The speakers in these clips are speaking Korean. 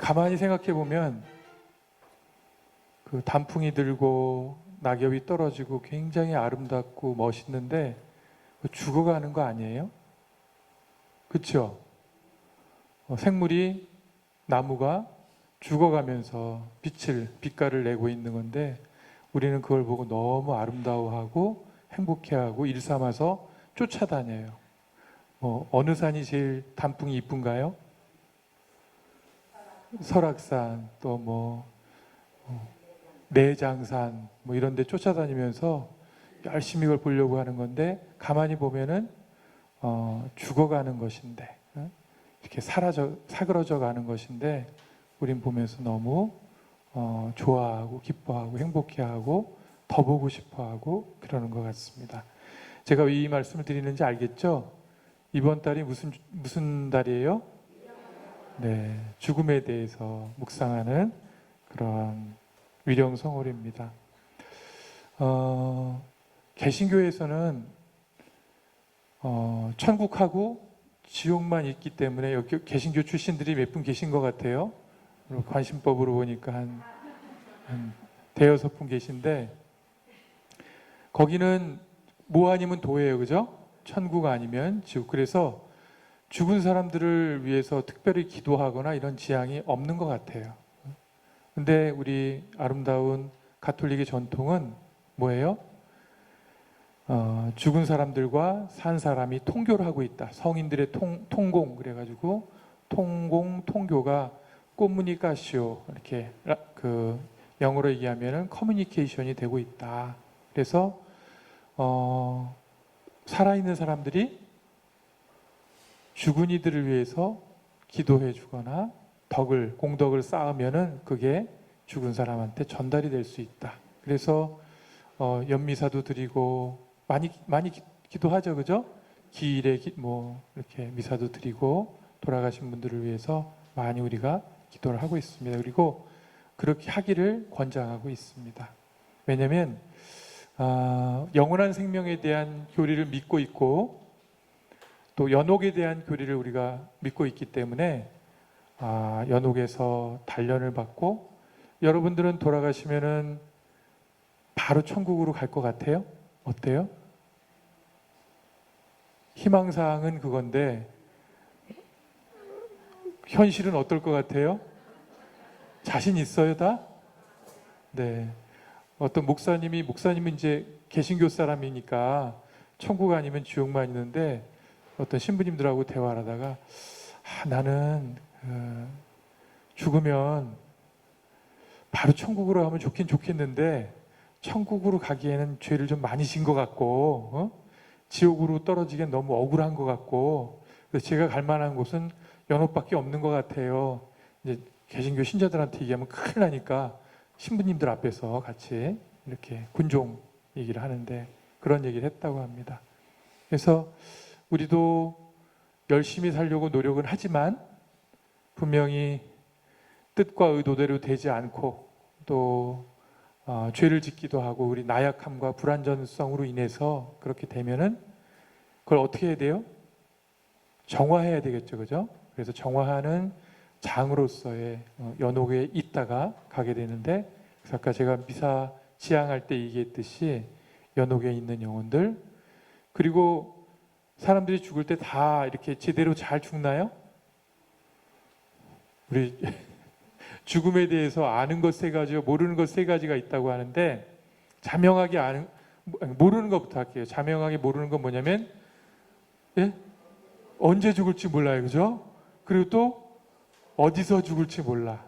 가만히 생각해 보면 그 단풍이 들고 낙엽이 떨어지고 굉장히 아름답고 멋있는데 죽어가는 거 아니에요? 그렇죠? 생물이 나무가 죽어가면서 빛깔을 내고 있는 건데 우리는 그걸 보고 너무 아름다워하고 행복해하고 일삼아서 쫓아다녀요. 어느 산이 제일 단풍이 이쁜가요? 설악산, 또 내장산 이런 데 쫓아다니면서 열심히 이걸 보려고 하는 건데 가만히 보면은 죽어가는 것인데 이렇게 사그러져 가는 것인데 우린 보면서 너무 좋아하고 기뻐하고 행복해하고 더 보고 싶어하고 그러는 것 같습니다. 제가 왜 이 말씀을 드리는지 알겠죠? 이번 달이 무슨 달이에요? 네, 죽음에 대해서 묵상하는 그런 위령성월입니다. 개신교에서는 천국하고 지옥만 있기 때문에 여기 개신교 출신들이 몇 분 계신 것 같아요. 관심법으로 보니까 한 대여섯 분 계신데 거기는 뭐 아니면 도예요, 그죠? 천국 아니면 지옥. 그래서 죽은 사람들을 위해서 특별히 기도하거나 이런 지향이 없는 것 같아요. 근데 우리 아름다운 가톨릭의 전통은 뭐예요? 죽은 사람들과 산 사람이 통교를 하고 있다. 성인들의 통공 그래가지고 통교가 꼬무니카시오 이렇게 그 영어로 얘기하면은 커뮤니케이션이 되고 있다. 그래서 살아있는 사람들이 죽은 이들을 위해서 기도해 주거나 공덕을 쌓으면은 그게 죽은 사람한테 전달이 될 수 있다. 그래서 연미사도 드리고 많이 기도하죠, 그죠? 기일에 이렇게 미사도 드리고 돌아가신 분들을 위해서 많이 우리가 기도를 하고 있습니다. 그리고 그렇게 하기를 권장하고 있습니다. 왜냐하면 영원한 생명에 대한 교리를 믿고 있고 또 연옥에 대한 교리를 우리가 믿고 있기 때문에 연옥에서 단련을 받고 여러분들은 돌아가시면은 바로 천국으로 갈 것 같아요? 어때요? 희망사항은 그건데 현실은 어떨 것 같아요? 자신 있어요, 다? 네. 어떤 목사님은 이제 개신교 사람이니까 천국 아니면 지옥만 있는데 어떤 신부님들하고 대화를 하다가 나는 죽으면 바로 천국으로 가면 좋겠는데 천국으로 가기에는 죄를 좀 많이 진 것 같고 지옥으로 떨어지기엔 너무 억울한 것 같고 그래서 제가 갈 만한 곳은 연옥밖에 없는 것 같아요. 이제 개신교 신자들한테 얘기하면 큰일 나니까 신부님들 앞에서 같이 이렇게 군종 얘기를 하는데 그런 얘기를 했다고 합니다. 그래서 우리도 열심히 살려고 노력은 하지만 분명히 뜻과 의도대로 되지 않고 또 죄를 짓기도 하고 우리 나약함과 불완전성으로 인해서 그렇게 되면은 그걸 어떻게 해야 돼요? 정화해야 되겠죠, 그죠? 그래서 정화하는 장으로서의 연옥에 있다가 가게 되는데 그래서 아까 제가 미사 지향할 때 얘기했듯이 연옥에 있는 영혼들 그리고 사람들이 죽을 때 다 이렇게 제대로 잘 죽나요? 우리 죽음에 대해서 아는 것 세 가지와 모르는 것 세 가지가 있다고 하는데 자명하게 모르는 것부터 할게요. 자명하게 모르는 건 뭐냐면 언제 죽을지 몰라요, 그죠? 그리고 또 어디서 죽을지 몰라.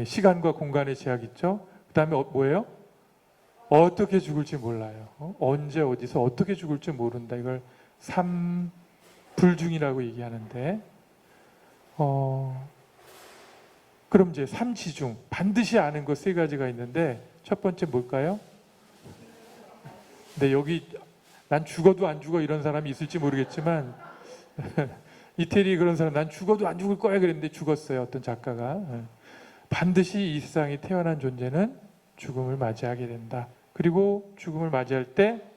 시간과 공간의 제약 있죠? 그 다음에 뭐예요? 어떻게 죽을지 몰라요. 언제 어디서 어떻게 죽을지 모른다. 이걸 삼불중이라고 얘기하는데 그럼 이제 삼지중 반드시 아는 것 세 가지가 있는데 첫 번째 뭘까요? 근데 여기 난 죽어도 안 죽어 이런 사람이 있을지 모르겠지만 이태리 그런 사람 난 죽어도 안 죽을 거야 그랬는데 죽었어요. 어떤 작가가 반드시 이 세상에 태어난 존재는 죽음을 맞이하게 된다. 그리고 죽음을 맞이할 때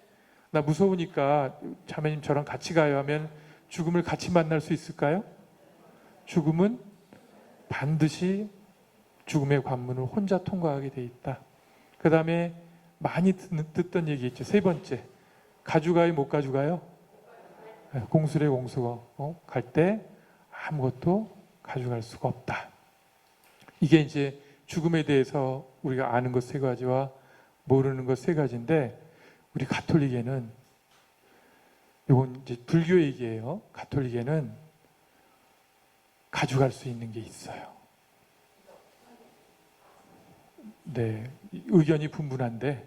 나 무서우니까 자매님 저랑 같이 가요 하면 죽음을 같이 만날 수 있을까요? 죽음은 반드시 죽음의 관문을 혼자 통과하게 돼 있다. 그 다음에 많이 듣던 얘기 있죠. 세 번째, 가져가요, 못 가져가요? 공수래 공수거 갈 때 아무것도 가져갈 수가 없다. 이게 이제 죽음에 대해서 우리가 아는 것 세 가지와 모르는 것 세 가지인데, 우리 가톨릭에는, 이건 이제 불교 얘기예요. 가톨릭에는 가져갈 수 있는 게 있어요. 네, 의견이 분분한데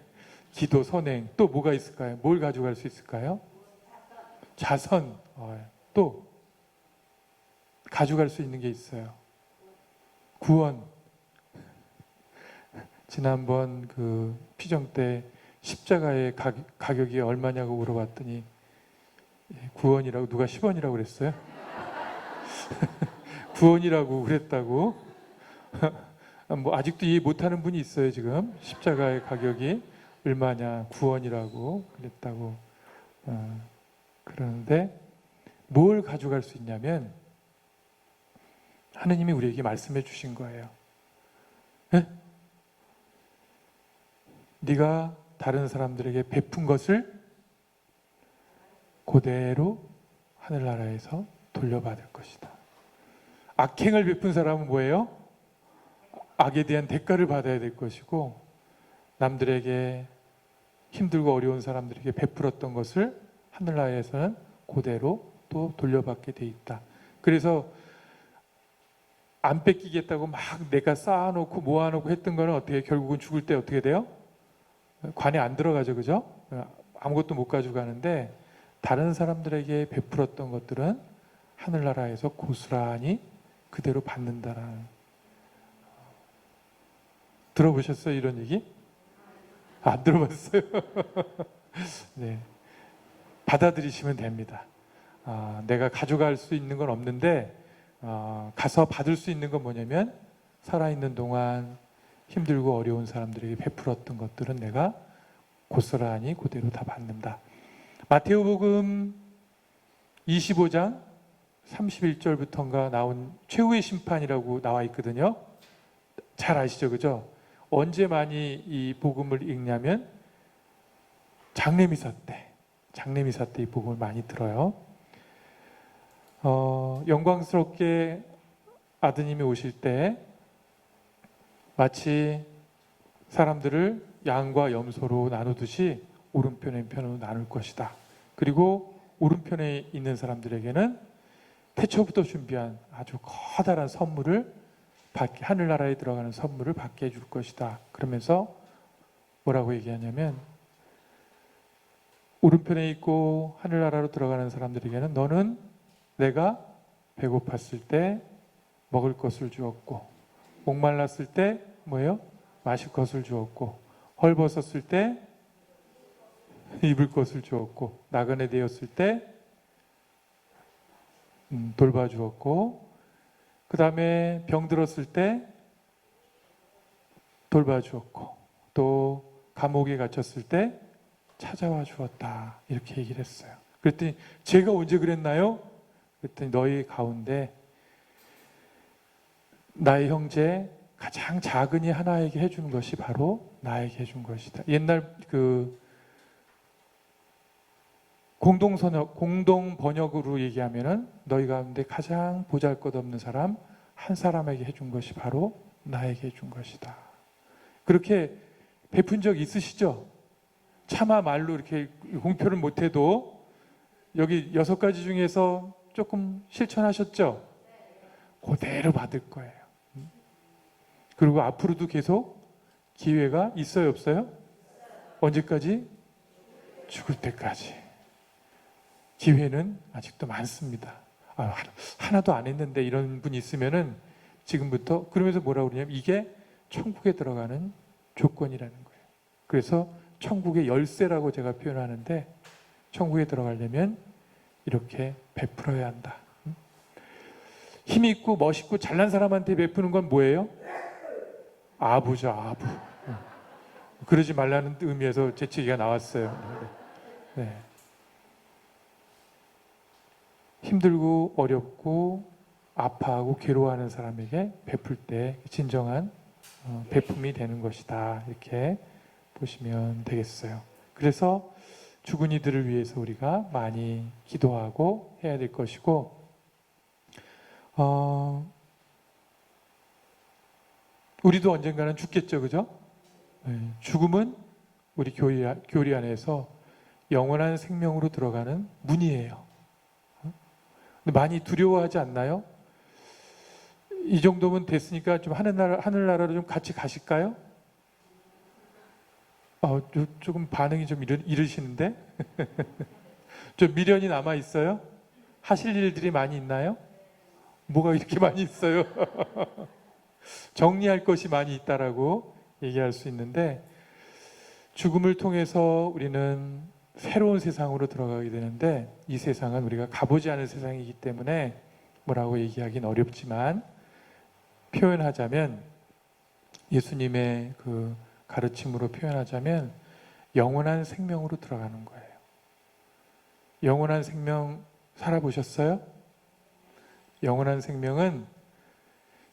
기도, 선행, 또 뭐가 있을까요? 뭘 가져갈 수 있을까요? 자선. 또 가져갈 수 있는 게 있어요. 구원. 지난번 그 피정 때 십자가의 가격이 얼마냐고 물어봤더니 구원이라고, 누가 10원이라고 그랬어요? 구원이라고 그랬다고. 뭐 아직도 이해 못하는 분이 있어요. 지금 십자가의 가격이 얼마냐, 구원이라고 그랬다고. 그러는데 뭘 가져갈 수 있냐면 하느님이 우리에게 말씀해 주신 거예요. 네? 네가 다른 사람들에게 베푼 것을 그대로 하늘나라에서 돌려받을 것이다. 악행을 베푼 사람은 뭐예요? 악에 대한 대가를 받아야 될 것이고, 남들에게 힘들고 어려운 사람들에게 베풀었던 것을 하늘나라에서는 그대로 또 돌려받게 돼 있다. 그래서 안 뺏기겠다고 막 내가 쌓아놓고 모아놓고 했던 거는 어떻게, 결국은 죽을 때 어떻게 돼요? 관에 안 들어가죠, 그죠? 아무것도 못 가져가는데, 다른 사람들에게 베풀었던 것들은 하늘나라에서 고스란히 그대로 받는다라는. 들어보셨어요, 이런 얘기? 안 들어봤어요? 네, 받아들이시면 됩니다. 내가 가져갈 수 있는 건 없는데, 가서 받을 수 있는 건 뭐냐면, 살아있는 동안 힘들고 어려운 사람들에게 베풀었던 것들은 내가 고스란히 그대로 다 받는다. 마테오복음 25장 31절부터인가 나온 최후의 심판이라고 나와 있거든요. 잘 아시죠, 그죠? 언제 많이 이 복음을 읽냐면 장례미사 때 이 복음을 많이 들어요. 영광스럽게 아드님이 오실 때 마치 사람들을 양과 염소로 나누듯이 오른편 왼편으로 나눌 것이다. 그리고 오른편에 있는 사람들에게는 태초부터 준비한 아주 커다란 선물을 받게, 하늘나라에 들어가는 선물을 받게 해줄 것이다. 그러면서 뭐라고 얘기하냐면, 오른편에 있고 하늘나라로 들어가는 사람들에게는 너는 내가 배고팠을 때 먹을 것을 주었고, 목말랐을 때 뭐예요? 마실 것을 주었고, 헐벗었을 때 입을 것을 주었고, 나그네 되었을 때 돌봐주었고, 그 다음에 병들었을 때 돌봐주었고, 또 감옥에 갇혔을 때 찾아와 주었다. 이렇게 얘기를 했어요. 그랬더니 제가 언제 그랬나요? 그랬더니 너희 가운데 나의 형제 가장 작은이 하나에게 해준 것이 바로 나에게 해준 것이다. 옛날 그 공동 번역으로 얘기하면은 너희 가운데 가장 보잘것없는 사람 한 사람에게 해준 것이 바로 나에게 해준 것이다. 그렇게 베푼 적 있으시죠? 차마 말로 이렇게 공표를 못해도 여기 6가지 중에서 조금 실천하셨죠? 그대로 받을 거예요. 그리고 앞으로도 계속 기회가 있어요, 없어요? 언제까지? 죽을 때까지. 기회는 아직도 많습니다. 하나도 안 했는데 이런 분이 있으면은 지금부터, 그러면서 뭐라고 그러냐면 이게 천국에 들어가는 조건이라는 거예요. 그래서 천국의 열쇠라고 제가 표현하는데, 천국에 들어가려면 이렇게 베풀어야 한다. 힘 있고 멋있고 잘난 사람한테 베푸는 건 뭐예요? 아부죠, 아부. 그러지 말라는 의미에서 재치기가 나왔어요. 네. 힘들고 어렵고 아파하고 괴로워하는 사람에게 베풀 때 진정한 베품이 되는 것이다. 이렇게 보시면 되겠어요. 그래서 죽은 이들을 위해서 우리가 많이 기도하고 해야 될 것이고, 우리도 언젠가는 죽겠죠, 그죠? 네, 죽음은 우리 교리 안에서 영원한 생명으로 들어가는 문이에요. 근데 많이 두려워하지 않나요? 이 정도면 됐으니까 좀 하늘나라로 좀 같이 가실까요? 조금 반응이 좀 이르시는데? 좀 미련이 남아 있어요? 하실 일들이 많이 있나요? 뭐가 이렇게 많이 있어요? 정리할 것이 많이 있다라고 얘기할 수 있는데, 죽음을 통해서 우리는 새로운 세상으로 들어가게 되는데, 이 세상은 우리가 가보지 않은 세상이기 때문에 뭐라고 얘기하기는 어렵지만, 표현하자면 예수님의 그 가르침으로 표현하자면 영원한 생명으로 들어가는 거예요. 영원한 생명 살아보셨어요? 영원한 생명은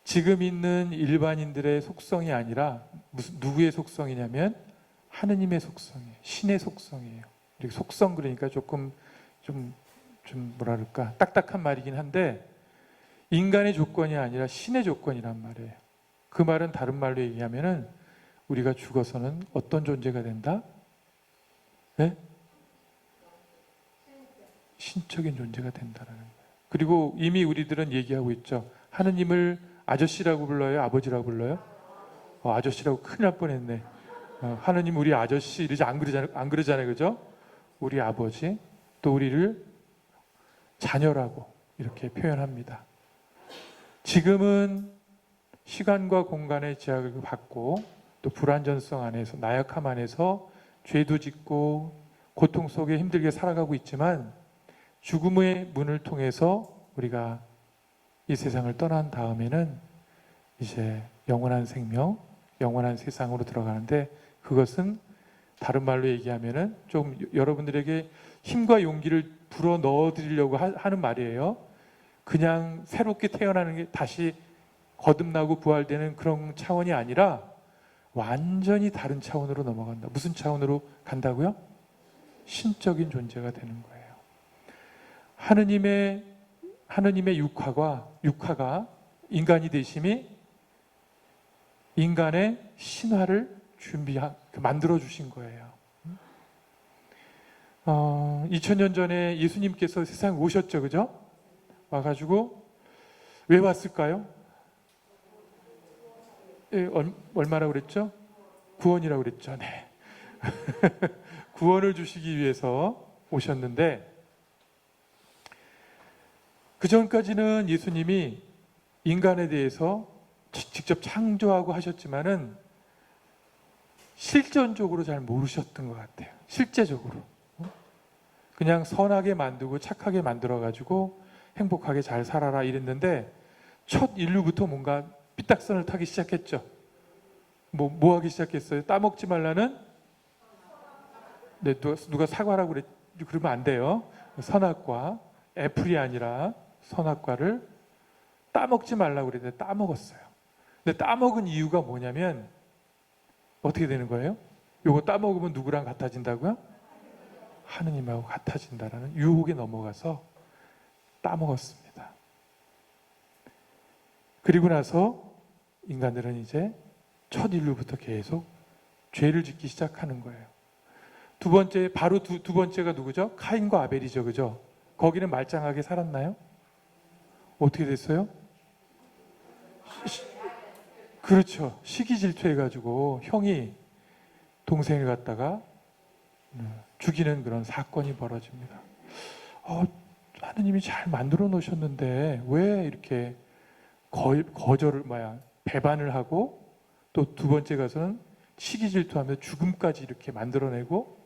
지금 있는 일반인들의 속성이 아니라 누구의 속성이냐면 하느님의 속성이에요. 신의 속성이에요. 이렇게 속성 그러니까 조금 좀 뭐라 그럴까 딱딱한 말이긴 한데, 인간의 조건이 아니라 신의 조건이란 말이에요. 그 말은 다른 말로 얘기하면은 우리가 죽어서는 어떤 존재가 된다? 네? 신적인 존재가 된다라는 거예요. 그리고 이미 우리들은 얘기하고 있죠. 하느님을 아저씨라고 불러요? 아버지라고 불러요? 아저씨라고 큰일 날 뻔했네. 하느님 우리 아저씨 이러지 안 그러잖아요. 그죠? 우리 아버지, 또 우리를 자녀라고 이렇게 표현합니다. 지금은 시간과 공간의 제약을 받고 또 불완전성 안에서, 나약함 안에서 죄도 짓고 고통 속에 힘들게 살아가고 있지만, 죽음의 문을 통해서 우리가 이 세상을 떠난 다음에는 이제 영원한 생명, 영원한 세상으로 들어가는데, 그것은 다른 말로 얘기하면은 좀 여러분들에게 힘과 용기를 불어 넣어 드리려고 하는 말이에요. 그냥 새롭게 태어나는 게 다시 거듭나고 부활되는 그런 차원이 아니라 완전히 다른 차원으로 넘어간다. 무슨 차원으로 간다고요? 신적인 존재가 되는 거예요. 하느님의 육화가 인간이 되심이 인간의 신화를 만들어 주신 거예요. 2000년 전에 예수님께서 세상에 오셨죠, 그죠? 와가지고 왜 왔을까요? 얼마라고 그랬죠? 구원이라고 그랬죠. 네. 구원을 주시기 위해서 오셨는데, 그 전까지는 예수님이 인간에 대해서 직접 창조하고 하셨지만은 실전적으로 잘 모르셨던 것 같아요. 실제적으로 그냥 선하게 만들고 착하게 만들어가지고 행복하게 잘 살아라 이랬는데, 첫 인류부터 뭔가 삐딱선을 타기 시작했죠. 뭐 하기 시작했어요? 따먹지 말라는? 네, 누가 사과라고 그러면 안 돼요. 선악과, 애플이 아니라 선악과를 따먹지 말라고 그랬는데 따먹었어요. 근데 따먹은 이유가 뭐냐면 어떻게 되는 거예요? 요거 따먹으면 누구랑 같아진다고요? 하느님하고 같아진다라는 유혹에 넘어가서 따먹었습니다. 그리고 나서 인간들은 이제 첫 인류부터 계속 죄를 짓기 시작하는 거예요. 두 번째가 누구죠? 카인과 아벨이죠, 그죠? 거기는 말짱하게 살았나요? 어떻게 됐어요? 그렇죠. 시기 질투해가지고 형이 동생을 갖다가 죽이는 그런 사건이 벌어집니다. 하느님이 잘 만들어 놓으셨는데 왜 이렇게 배반을 하고, 또 두 번째 가서는 시기 질투하며 죽음까지 이렇게 만들어내고,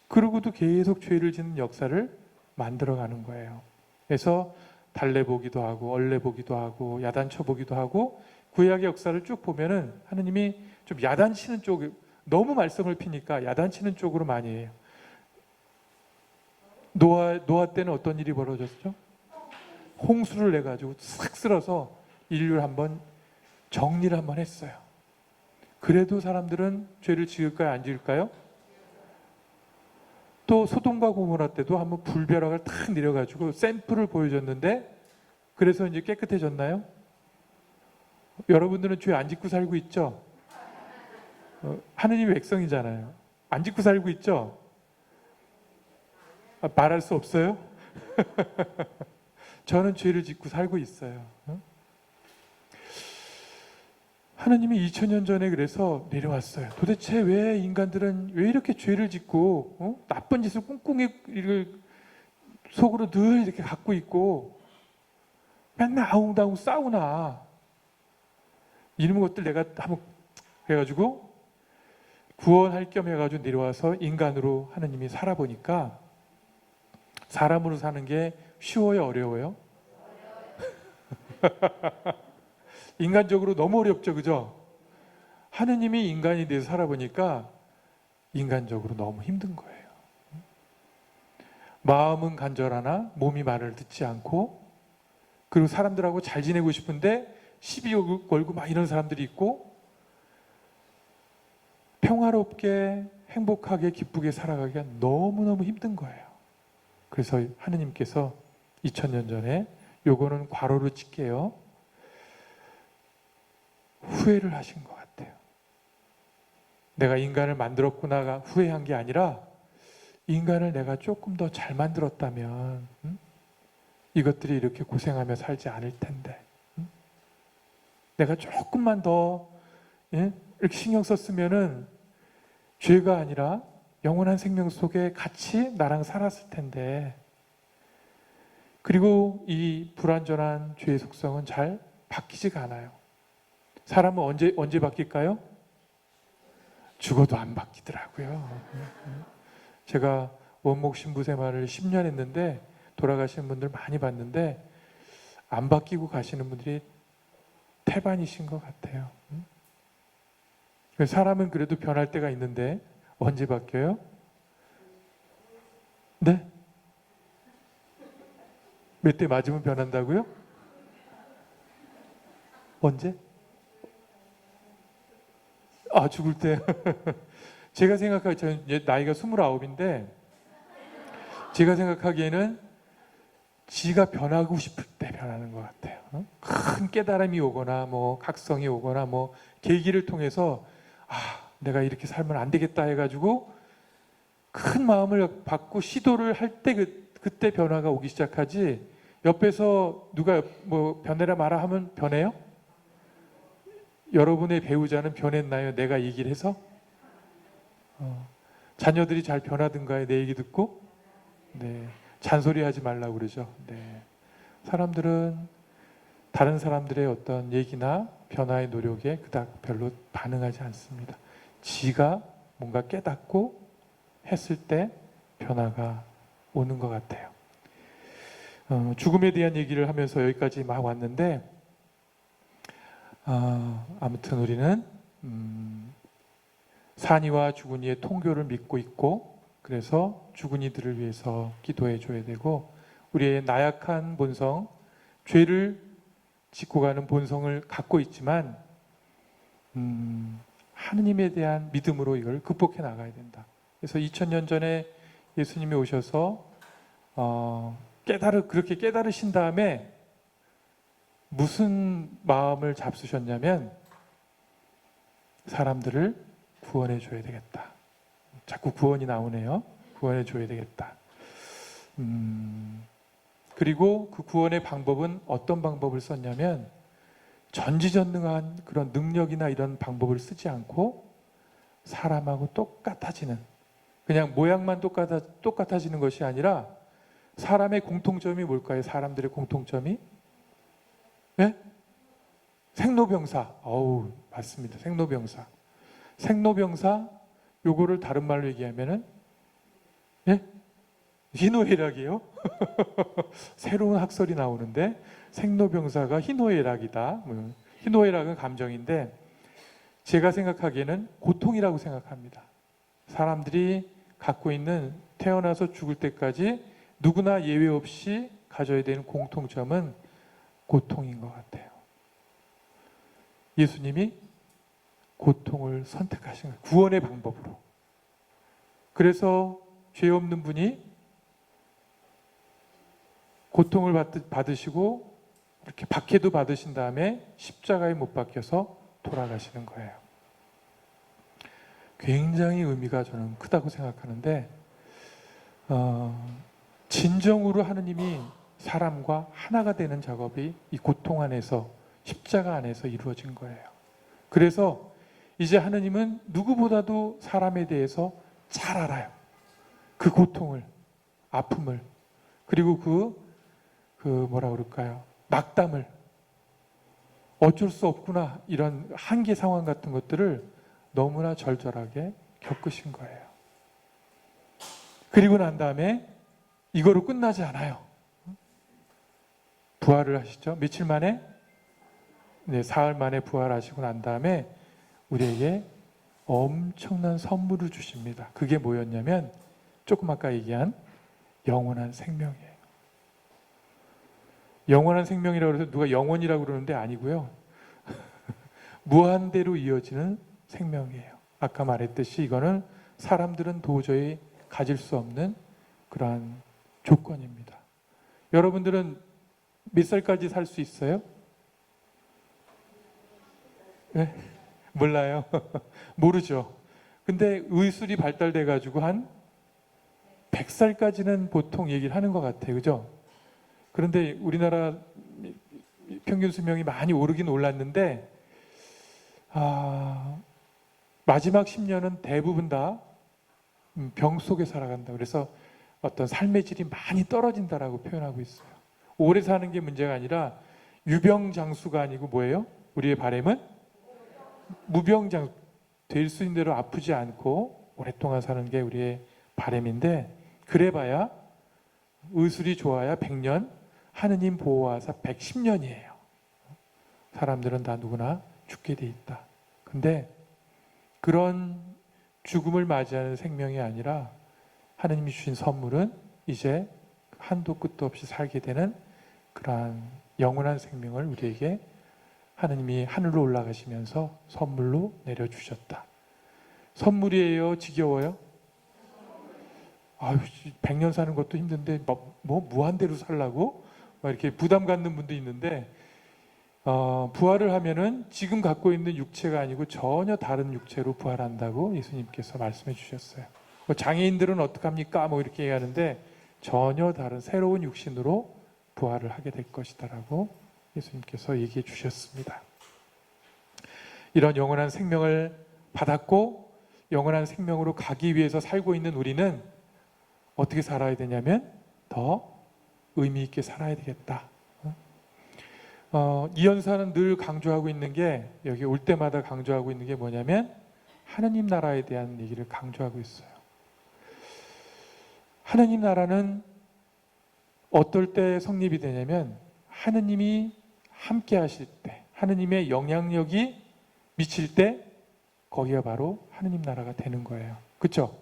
그러고도 계속 죄를 짓는 역사를 만들어가는 거예요. 그래서 달래보기도 하고 얼레보기도 하고 야단쳐보기도 하고, 구약의 역사를 쭉 보면은 하느님이 좀 야단치는 쪽, 너무 말썽을 피니까 야단치는 쪽으로 많이 해요. 노아 때는 어떤 일이 벌어졌죠? 홍수를 내가지고 싹 쓸어서 인류를 한번 정리를 한번 했어요. 그래도 사람들은 죄를 지을까요? 안 지을까요? 또 소돔과 고모라 때도 한번 불벼락을 탁 내려가지고 샘플을 보여줬는데 그래서 이제 깨끗해졌나요? 여러분들은 죄 안 짓고 살고 있죠? 하느님의 백성이잖아요. 안 짓고 살고 있죠? 말할 수 없어요? 저는 죄를 짓고 살고 있어요. 하나님이 2000년 전에 그래서 내려왔어요. 도대체 왜 인간들은 왜 이렇게 죄를 짓고 나쁜 짓을 꿍꿍이 속으로 늘 이렇게 갖고 있고 맨날 아웅다웅 싸우나 이런 것들 내가 한번 해가지고 구원할 겸 해가지고 내려와서 인간으로 하나님이 살아보니까 사람으로 사는 게 쉬워요, 어려워요? 인간적으로 너무 어렵죠, 그죠? 하느님이 인간이 돼서 살아보니까 인간적으로 너무 힘든 거예요. 마음은 간절하나 몸이 말을 듣지 않고, 그리고 사람들하고 잘 지내고 싶은데 시비 걸고 막 이런 사람들이 있고, 평화롭게 행복하게 기쁘게 살아가기가 너무너무 힘든 거예요. 그래서 하느님께서 2000년 전에 요거는 괄호로 칠게요. 후회를 하신 것 같아요. 내가 인간을 만들었구나가 후회한 게 아니라 인간을 내가 조금 더 잘 만들었다면 이것들이 이렇게 고생하며 살지 않을 텐데 내가 조금만 더 이렇게 신경 썼으면은 죄가 아니라 영원한 생명 속에 같이 나랑 살았을 텐데 그리고 이 불완전한 죄의 속성은 잘 바뀌지가 않아요. 사람은 언제 바뀔까요? 죽어도 안 바뀌더라고요. 제가 원목 신부 생활을 10년 했는데 돌아가시는 분들 많이 봤는데 안 바뀌고 가시는 분들이 태반이신 것 같아요. 사람은 그래도 변할 때가 있는데 언제 바뀌어요? 네? 몇 대 맞으면 변한다고요? 언제? 죽을 때. 제가 생각하기에 저는 나이가 29인데 제가 생각하기에는 지가 변하고 싶을 때 변하는 것 같아요. 큰 깨달음이 오거나 뭐 각성이 오거나 뭐 계기를 통해서 내가 이렇게 살면 안 되겠다 해가지고 큰 마음을 받고 시도를 할 때 그때 변화가 오기 시작하지 옆에서 누가 뭐 변해라 마라 하면 변해요? 여러분의 배우자는 변했나요? 내가 얘기를 해서? 자녀들이 잘 변하든가요? 내 얘기 듣고? 네. 잔소리하지 말라고 그러죠. 네. 사람들은 다른 사람들의 어떤 얘기나 변화의 노력에 그닥 별로 반응하지 않습니다. 지가 뭔가 깨닫고 했을 때 변화가 오는 것 같아요. 죽음에 대한 얘기를 하면서 여기까지 막 왔는데 아무튼 우리는 산이와 죽은이의 통교를 믿고 있고 그래서 죽은이들을 위해서 기도해 줘야 되고 우리의 나약한 본성, 죄를 짓고 가는 본성을 갖고 있지만 하느님에 대한 믿음으로 이걸 극복해 나가야 된다. 그래서 2000년 전에 예수님이 오셔서 그렇게 깨달으신 다음에 무슨 마음을 잡수셨냐면 사람들을 구원해 줘야 되겠다. 자꾸 구원이 나오네요. 구원해 줘야 되겠다. 그리고 그 구원의 방법은 어떤 방법을 썼냐면 전지전능한 그런 능력이나 이런 방법을 쓰지 않고 사람하고 똑같아지는 그냥 모양만 똑같아지는 것이 아니라 사람의 공통점이 뭘까요? 사람들의 공통점이? 네? 생로병사. 맞습니다. 생로병사. 생로병사, 요거를 다른 말로 얘기하면은, 예? 희노애락이에요? 새로운 학설이 나오는데, 생로병사가 희노애락이다. 희노애락은 감정인데, 제가 생각하기에는 고통이라고 생각합니다. 사람들이 갖고 있는 태어나서 죽을 때까지 누구나 예외 없이 가져야 되는 공통점은 고통인 것 같아요. 예수님이 고통을 선택하신 거예요. 구원의 방법으로. 그래서 죄 없는 분이 고통을 받으시고 이렇게 박해도 받으신 다음에 십자가에 못 박혀서 돌아가시는 거예요. 굉장히 의미가 저는 크다고 생각하는데 진정으로 하느님이 사람과 하나가 되는 작업이 이 고통 안에서 십자가 안에서 이루어진 거예요. 그래서 이제 하느님은 누구보다도 사람에 대해서 잘 알아요. 그 고통을, 아픔을, 그리고 그 뭐라 그럴까요? 낙담을, 어쩔 수 없구나, 이런 한계 상황 같은 것들을 너무나 절절하게 겪으신 거예요. 그리고 난 다음에 이거로 끝나지 않아요. 부활을 하시죠. 며칠 만에? 네, 사흘 만에 부활하시고 난 다음에 우리에게 엄청난 선물을 주십니다. 그게 뭐였냐면 조금 아까 얘기한 영원한 생명이에요. 영원한 생명이라고 해서 누가 영원이라고 그러는데 아니고요. 무한대로 이어지는 생명이에요. 아까 말했듯이 이거는 사람들은 도저히 가질 수 없는 그러한 조건입니다. 여러분들은 몇 살까지 살 수 있어요? 네? 몰라요. 모르죠. 근데 의술이 발달돼 가지고 한 100살까지는 보통 얘기를 하는 것 같아요. 그죠? 그런데 우리나라 평균 수명이 많이 오르긴 올랐는데 마지막 10년은 대부분 다 병 속에 살아간다. 그래서 어떤 삶의 질이 많이 떨어진다라고 표현하고 있어요. 오래 사는 게 문제가 아니라 유병장수가 아니고 뭐예요? 우리의 바람은 무병장, 될 수 있는 대로 아프지 않고 오랫동안 사는 게 우리의 바람인데, 그래봐야 의술이 좋아야 100년, 하느님 보호하사 110년이에요. 사람들은 다 누구나 죽게 돼 있다. 근데 그런 죽음을 맞이하는 생명이 아니라 하느님이 주신 선물은 이제 한도 끝도 없이 살게 되는 그러한 영원한 생명을 우리에게 하느님이 하늘로 올라가시면서 선물로 내려주셨다. 선물이에요? 지겨워요? 100년 사는 것도 힘든데 뭐 무한대로 살라고? 막 이렇게 부담 갖는 분도 있는데 부활을 하면은 지금 갖고 있는 육체가 아니고 전혀 다른 육체로 부활한다고 예수님께서 말씀해 주셨어요. 장애인들은 어떡합니까? 뭐 이렇게 얘기하는데 전혀 다른 새로운 육신으로 부활을 하게 될 것이다라고 예수님께서 얘기해 주셨습니다. 이런 영원한 생명을 받았고 영원한 생명으로 가기 위해서 살고 있는 우리는 어떻게 살아야 되냐면 더 의미 있게 살아야 되겠다. 이연사는 늘 강조하고 있는 게, 여기 올 때마다 강조하고 있는 게 뭐냐면 하느님 나라에 대한 얘기를 강조하고 있어요. 하느님 나라는 어떨 때 성립이 되냐면 하느님이 함께 하실 때, 하느님의 영향력이 미칠 때 거기가 바로 하느님 나라가 되는 거예요. 그렇죠?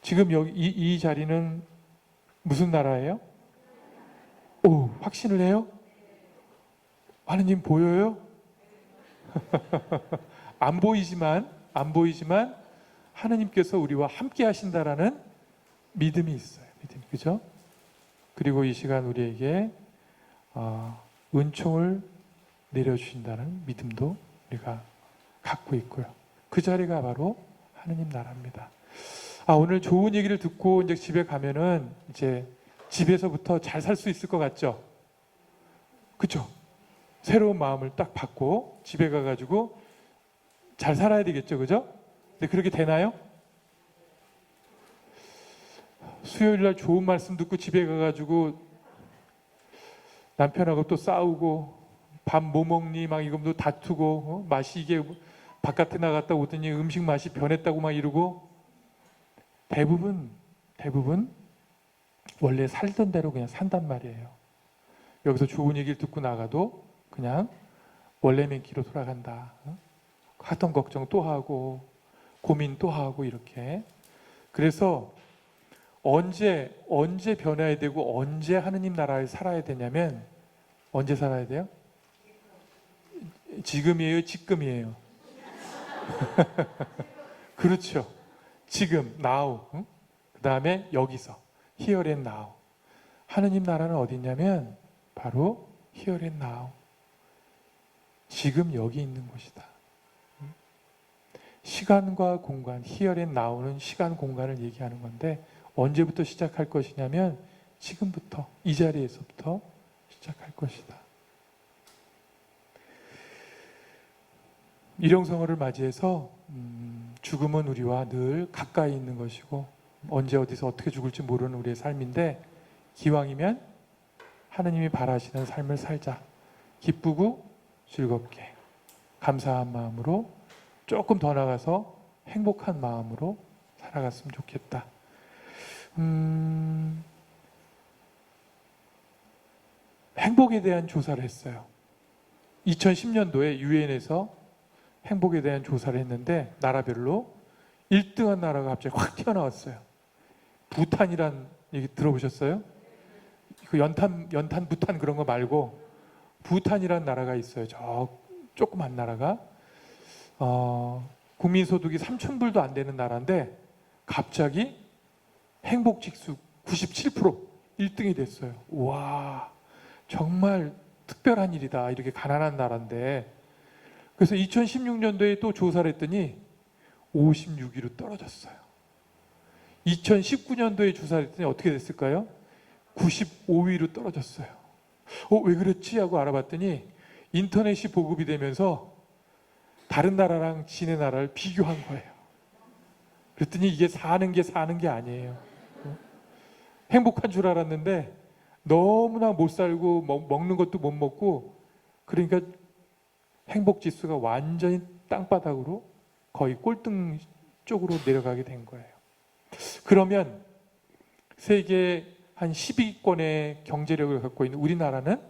지금 여기 이 자리는 무슨 나라예요? 오, 확신을 해요? 하느님 보여요? 안 보이지만 하느님께서 우리와 함께 하신다라는 믿음이 있어요. 믿음, 그죠? 그리고 이 시간 우리에게 은총을 내려주신다는 믿음도 우리가 갖고 있고요. 그 자리가 바로 하느님 나라입니다. 오늘 좋은 얘기를 듣고 이제 집에 가면은 이제 집에서부터 잘 살 수 있을 것 같죠? 그죠? 새로운 마음을 딱 받고 집에 가가지고 잘 살아야 되겠죠, 그죠? 근데 그렇게 되나요? 수요일날 좋은 말씀 듣고 집에 가가지고 남편하고 또 싸우고 밥 뭐 먹니 막 이거 다투고 맛이 이게 바깥에 나갔다 오더니 음식 맛이 변했다고 막 이러고, 대부분 원래 살던 대로 그냥 산단 말이에요. 여기서 좋은 얘기를 듣고 나가도 그냥 원래 맨키로 돌아간다. 하던 걱정 또 하고 고민 또 하고 이렇게. 그래서 언제 변해야 되고 언제 하느님 나라에 살아야 되냐면 언제 살아야 돼요? 지금이에요, 지금이에요. 그렇죠. 지금, now. 응? 그 다음에 여기서 here and now. 하느님 나라는 어디 있냐면 바로 here and now. 지금 여기 있는 곳이다. 시간과 공간, here and now는 시간, 공간을 얘기하는 건데 언제부터 시작할 것이냐면 지금부터, 이 자리에서부터 시작할 것이다. 일용성어를 맞이해서 죽음은 우리와 늘 가까이 있는 것이고 언제 어디서 어떻게 죽을지 모르는 우리의 삶인데 기왕이면 하느님이 바라시는 삶을 살자. 기쁘고 즐겁게 감사한 마음으로 조금 더 나가서 행복한 마음으로 살아갔으면 좋겠다. 행복에 대한 조사를 했어요. 2010년도에 유엔에서 행복에 대한 조사를 했는데 나라별로 1등한 나라가 갑자기 확 튀어나왔어요. 부탄이란 얘기 들어보셨어요? 그 연탄 부탄 그런 거 말고 부탄이란 나라가 있어요. 저 조그만 나라가 국민소득이 3,000불도 안 되는 나라인데 갑자기 행복지수 97% 1등이 됐어요. 와, 정말 특별한 일이다. 이렇게 가난한 나라인데. 그래서 2016년도에 또 조사를 했더니 56위로 떨어졌어요. 2019년도에 조사를 했더니 어떻게 됐을까요? 95위로 떨어졌어요. 왜 그랬지? 하고 알아봤더니 인터넷이 보급이 되면서 다른 나라랑 지네 나라를 비교한 거예요. 그랬더니 이게 사는 게 아니에요. 행복한 줄 알았는데 너무나 못 살고 먹는 것도 못 먹고 그러니까 행복 지수가 완전히 땅바닥으로 거의 꼴등 쪽으로 내려가게 된 거예요. 그러면 세계 한 10위권의 경제력을 갖고 있는 우리나라는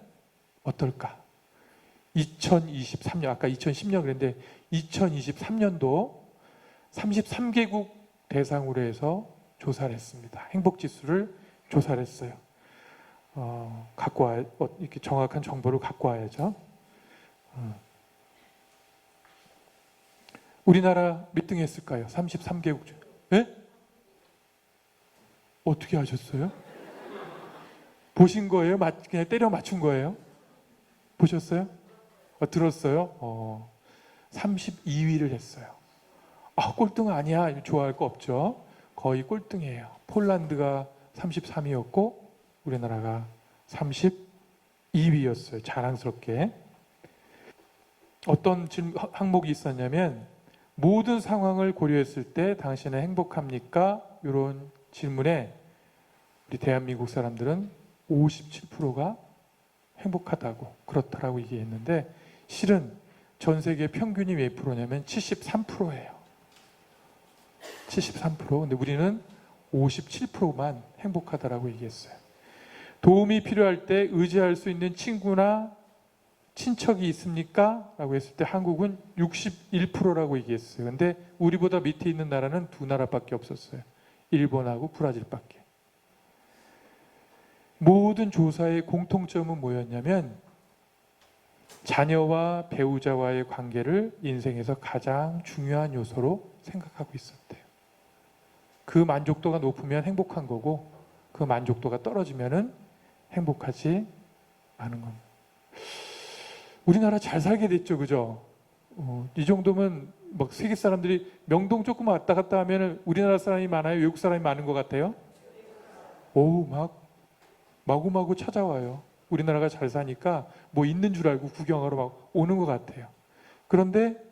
어떨까? 2023년, 아까 2010년 그랬는데 2023년도 33개국 대상으로 해서 조사를 했습니다. 행복지수를 조사를 했어요. 이렇게 정확한 정보를 갖고 와야죠. 우리나라 몇 등 했을까요? 33개국 중. 네? 어떻게 하셨어요? 보신 거예요? 그냥 때려 맞춘 거예요? 보셨어요? 들었어요? 32위를 했어요. 꼴등 아니야. 좋아할 거 없죠. 거의 꼴등이에요. 폴란드가 33위였고 우리나라가 32위였어요. 자랑스럽게. 어떤 항목이 있었냐면 모든 상황을 고려했을 때 당신은 행복합니까? 이런 질문에 우리 대한민국 사람들은 57%가 행복하다고 그렇다라고 얘기했는데 실은 전 세계 평균이 몇 프로냐면 73%예요. 73%. 근데 우리는 57%만 행복하다라고 얘기했어요. 도움이 필요할 때 의지할 수 있는 친구나 친척이 있습니까? 라고 했을 때 한국은 61%라고 얘기했어요. 근데 우리보다 밑에 있는 나라는 두 나라밖에 없었어요. 일본하고 브라질밖에. 모든 조사의 공통점은 뭐였냐면 자녀와 배우자와의 관계를 인생에서 가장 중요한 요소로 생각하고 있었대요. 그 만족도가 높으면 행복한 거고 그 만족도가 떨어지면은 행복하지 않은 겁니다. 우리나라 잘 살게 됐죠, 그죠? 이 정도면 막 세계 사람들이 명동 조금 왔다 갔다 하면 우리나라 사람이 많아요? 외국 사람이 많은 것 같아요? 마구마구 찾아와요. 우리나라가 잘 사니까 뭐 있는 줄 알고 구경하러 막 오는 것 같아요. 그런데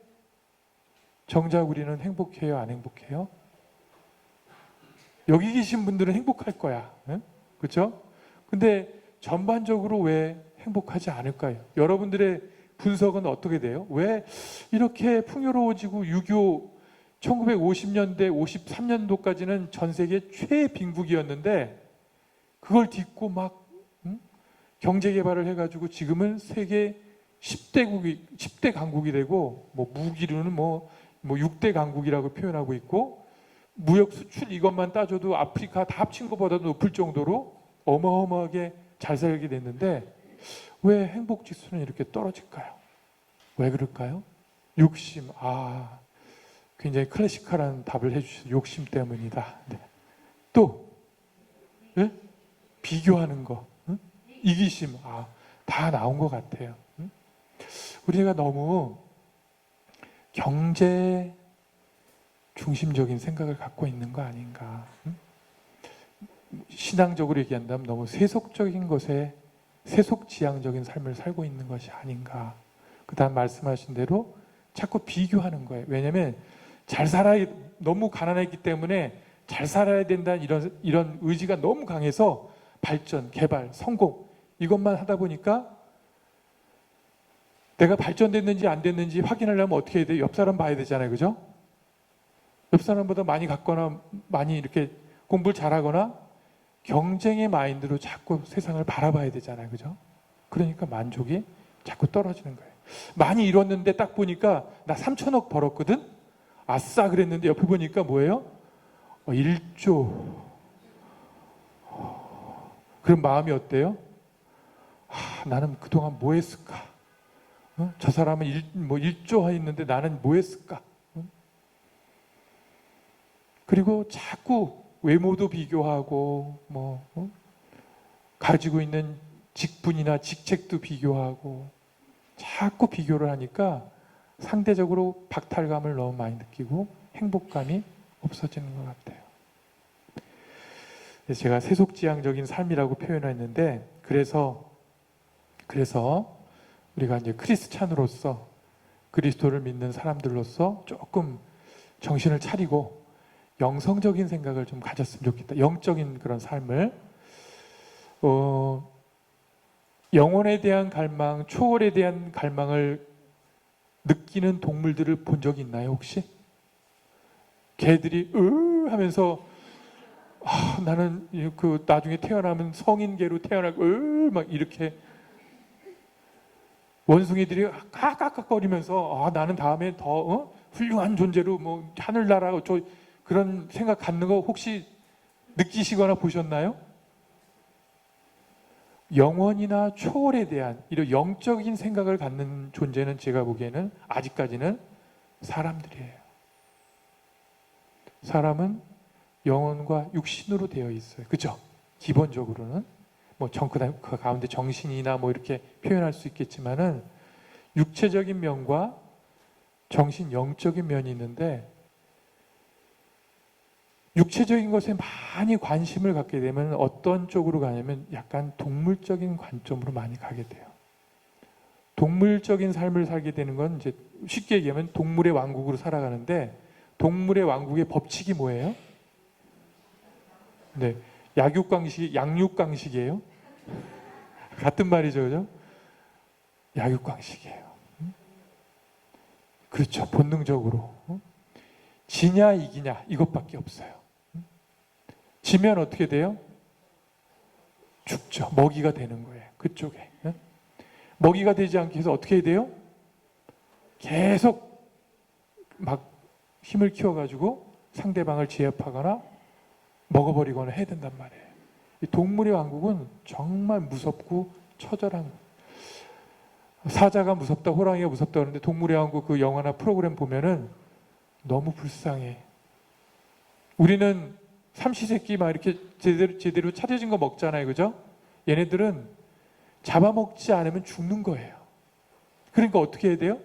정작 우리는 행복해요? 안 행복해요? 여기 계신 분들은 행복할 거야. 그렇죠? 근데 전반적으로 왜 행복하지 않을까요? 여러분들의 분석은 어떻게 돼요? 왜 이렇게 풍요로워지고 1950년대, 53년도까지는 전 세계 최빈국이었는데 그걸 딛고 막 경제 개발을 해가지고 지금은 세계 10대 강국이 되고 뭐 무기로는 뭐 6대 강국이라고 표현하고 있고 무역 수출 이것만 따져도 아프리카 다 합친 것보다도 높을 정도로 어마어마하게 잘 살게 됐는데 왜 행복 지수는 이렇게 떨어질까요? 왜 그럴까요? 욕심. 굉장히 클래식한 답을 해주셔서 욕심 때문이다. 네. 또 네? 비교하는 거, 응? 이기심. 다 나온 것 같아요. 응? 우리가 너무 경제 중심적인 생각을 갖고 있는 거 아닌가. 응? 신앙적으로 얘기한다면 너무 세속적인 것에 세속지향적인 삶을 살고 있는 것이 아닌가. 그 다음 말씀하신 대로 자꾸 비교하는 거예요. 왜냐하면 잘 살아야, 너무 가난했기 때문에 잘 살아야 된다는 이런 의지가 너무 강해서 발전, 개발, 성공 이것만 하다 보니까 내가 발전됐는지 안 됐는지 확인하려면 어떻게 해야 돼요? 옆 사람 봐야 되잖아요. 그죠? 옆 사람보다 많이 갖거나 많이 이렇게 공부를 잘하거나 경쟁의 마인드로 자꾸 세상을 바라봐야 되잖아요. 그죠? 그러니까 만족이 자꾸 떨어지는 거예요. 많이 잃었는데 딱 보니까 나 3천억 벌었거든? 아싸 그랬는데 옆에 보니까 뭐예요? 1조. 그럼 마음이 어때요? 나는 그동안 뭐 했을까? 저 사람은 1조 했는데 나는 뭐 했을까? 그리고 자꾸 외모도 비교하고 가지고 있는 직분이나 직책도 비교하고 자꾸 비교를 하니까 상대적으로 박탈감을 너무 많이 느끼고 행복감이 없어지는 것 같아요. 제가 세속지향적인 삶이라고 표현했는데 그래서 우리가 이제 크리스찬으로서 그리스도를 믿는 사람들로서 조금 정신을 차리고 영성적인 생각을 좀 가졌으면 좋겠다. 영적인 그런 삶을 영혼에 대한 갈망, 초월에 대한 갈망을 느끼는 동물들을 본 적이 있나요 혹시? 개들이 하면서 나는 그 나중에 태어나면 성인개로 태어나고 막 이렇게 원숭이들이 깍깍거리면서 나는 다음에 더 훌륭한 존재로 하늘나라 그런 생각 갖는 거 혹시 느끼시거나 보셨나요? 영원이나 초월에 대한 이런 영적인 생각을 갖는 존재는 제가 보기에는 아직까지는 사람들이에요. 사람은 영혼과 육신으로 되어 있어요. 그죠? 기본적으로는 그 가운데 정신이나 이렇게 표현할 수 있겠지만은 육체적인 면과 정신 영적인 면이 있는데 육체적인 것에 많이 관심을 갖게 되면 어떤 쪽으로 가냐면 약간 동물적인 관점으로 많이 가게 돼요. 동물적인 삶을 살게 되는 건 이제 쉽게 얘기하면 동물의 왕국으로 살아가는데 동물의 왕국의 법칙이 뭐예요? 네, 양육강식이에요. 같은 말이죠, 그죠? 약육강식이에요. 그렇죠, 본능적으로 지냐 이기냐 이것밖에 없어요. 지면 어떻게 돼요? 죽죠. 먹이가 되는 거예요. 그쪽에. 먹이가 되지 않기 위해서 어떻게 해야 돼요? 계속 막 힘을 키워가지고 상대방을 제압하거나 먹어버리거나 해야 된단 말이에요. 이 동물의 왕국은 정말 무섭고 처절한 거예요. 사자가 무섭다, 호랑이가 무섭다 그러는데 동물의 왕국 그 영화나 프로그램 보면은 너무 불쌍해. 우리는 삼시세끼 막 이렇게 제대로 차려진 거 먹잖아요. 그죠? 얘네들은 잡아먹지 않으면 죽는 거예요. 그러니까 어떻게 해야 돼요?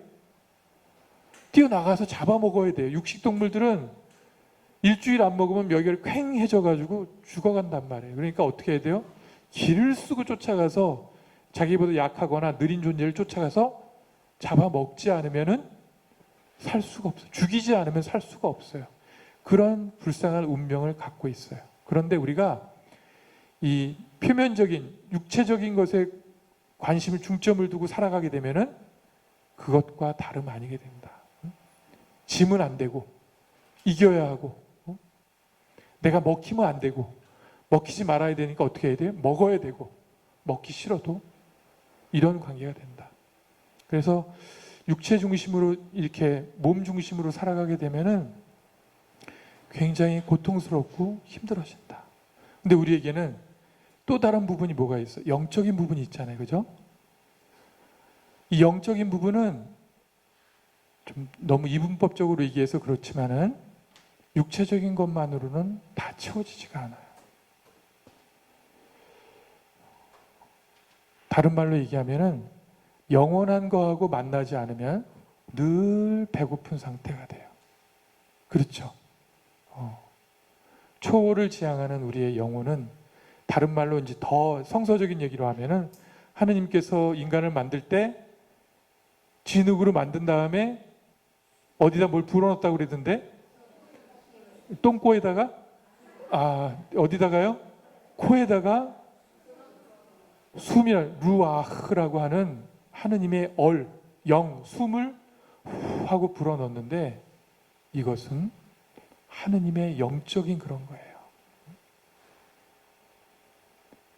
뛰어나가서 잡아먹어야 돼요. 육식동물들은 일주일 안 먹으면 멸결이 퀭해져가지고 죽어간단 말이에요. 그러니까 어떻게 해야 돼요? 길을 쓰고 쫓아가서 자기보다 약하거나 느린 존재를 쫓아가서 잡아먹지 않으면은 살 수가 없어요. 죽이지 않으면 살 수가 없어요. 그런 불쌍한 운명을 갖고 있어요. 그런데 우리가 이 표면적인 육체적인 것에 관심을 중점을 두고 살아가게 되면은 그것과 다름 아니게 된다. 지면 안 되고 이겨야 하고 내가 먹히면 안 되고 먹히지 말아야 되니까 어떻게 해야 돼요? 먹어야 되고 먹기 싫어도 이런 관계가 된다. 그래서 육체 중심으로 이렇게 몸 중심으로 살아가게 되면은 굉장히 고통스럽고 힘들어진다. 근데 우리에게는 또 다른 부분이 뭐가 있어? 영적인 부분이 있잖아요. 그죠? 이 영적인 부분은 좀 너무 이분법적으로 얘기해서 그렇지만은 육체적인 것만으로는 다 채워지지가 않아요. 다른 말로 얘기하면은 영원한 거하고 만나지 않으면 늘 배고픈 상태가 돼요. 그렇죠? 초월을 지향하는 우리의 영혼은 다른 말로 이제 더 성서적인 얘기로 하면은 하느님께서 인간을 만들 때 진흙으로 만든 다음에 어디다 뭘 불어넣었다고 그러던데? 똥꼬에다가? 어디다가요? 코에다가 숨이라 루아흐라고 하는 하느님의 영, 숨을 후 하고 불어넣는데 이것은 하느님의 영적인 그런 거예요.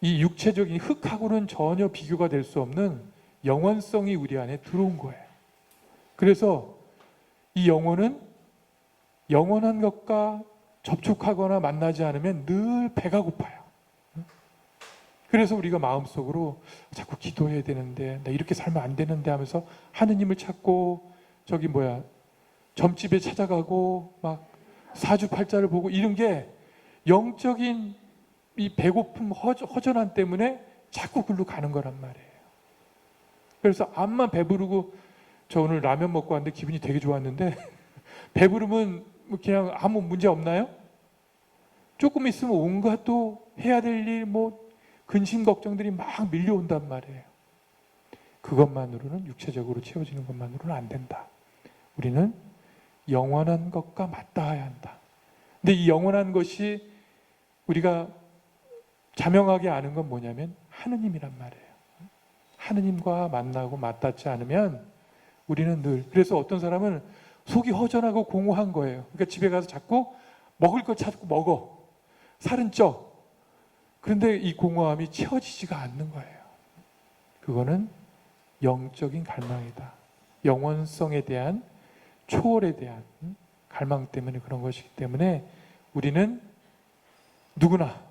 이 육체적인 흙하고는 전혀 비교가 될 수 없는 영원성이 우리 안에 들어온 거예요. 그래서 이 영혼은 영원한 것과 접촉하거나 만나지 않으면 늘 배가 고파요. 그래서 우리가 마음속으로 자꾸 기도해야 되는데 나 이렇게 살면 안 되는데 하면서 하느님을 찾고 점집에 찾아가고 막 사주팔자를 보고 이런 게 영적인 이 배고픔 허전함 때문에 자꾸 글로 가는 거란 말이에요. 그래서 암만 배부르고 저 오늘 라면 먹고 왔는데 기분이 되게 좋았는데 배부르면 그냥 아무 문제 없나요? 조금 있으면 온갖 또 해야 될 일 근심 걱정들이 막 밀려온단 말이에요. 그것만으로는 육체적으로 채워지는 것만으로는 안 된다. 우리는 영원한 것과 맞닿아야 한다. 근데 이 영원한 것이 우리가 자명하게 아는 건 뭐냐면 하느님이란 말이에요. 하느님과 만나고 맞닿지 않으면 우리는 늘 그래서 어떤 사람은 속이 허전하고 공허한 거예요. 그러니까 집에 가서 자꾸 먹을 걸 찾고 먹어. 살은 쪄. 그런데 이 공허함이 채워지지가 않는 거예요. 그거는 영적인 갈망이다. 영원성에 대한 초월에 대한 갈망 때문에 그런 것이기 때문에 우리는 누구나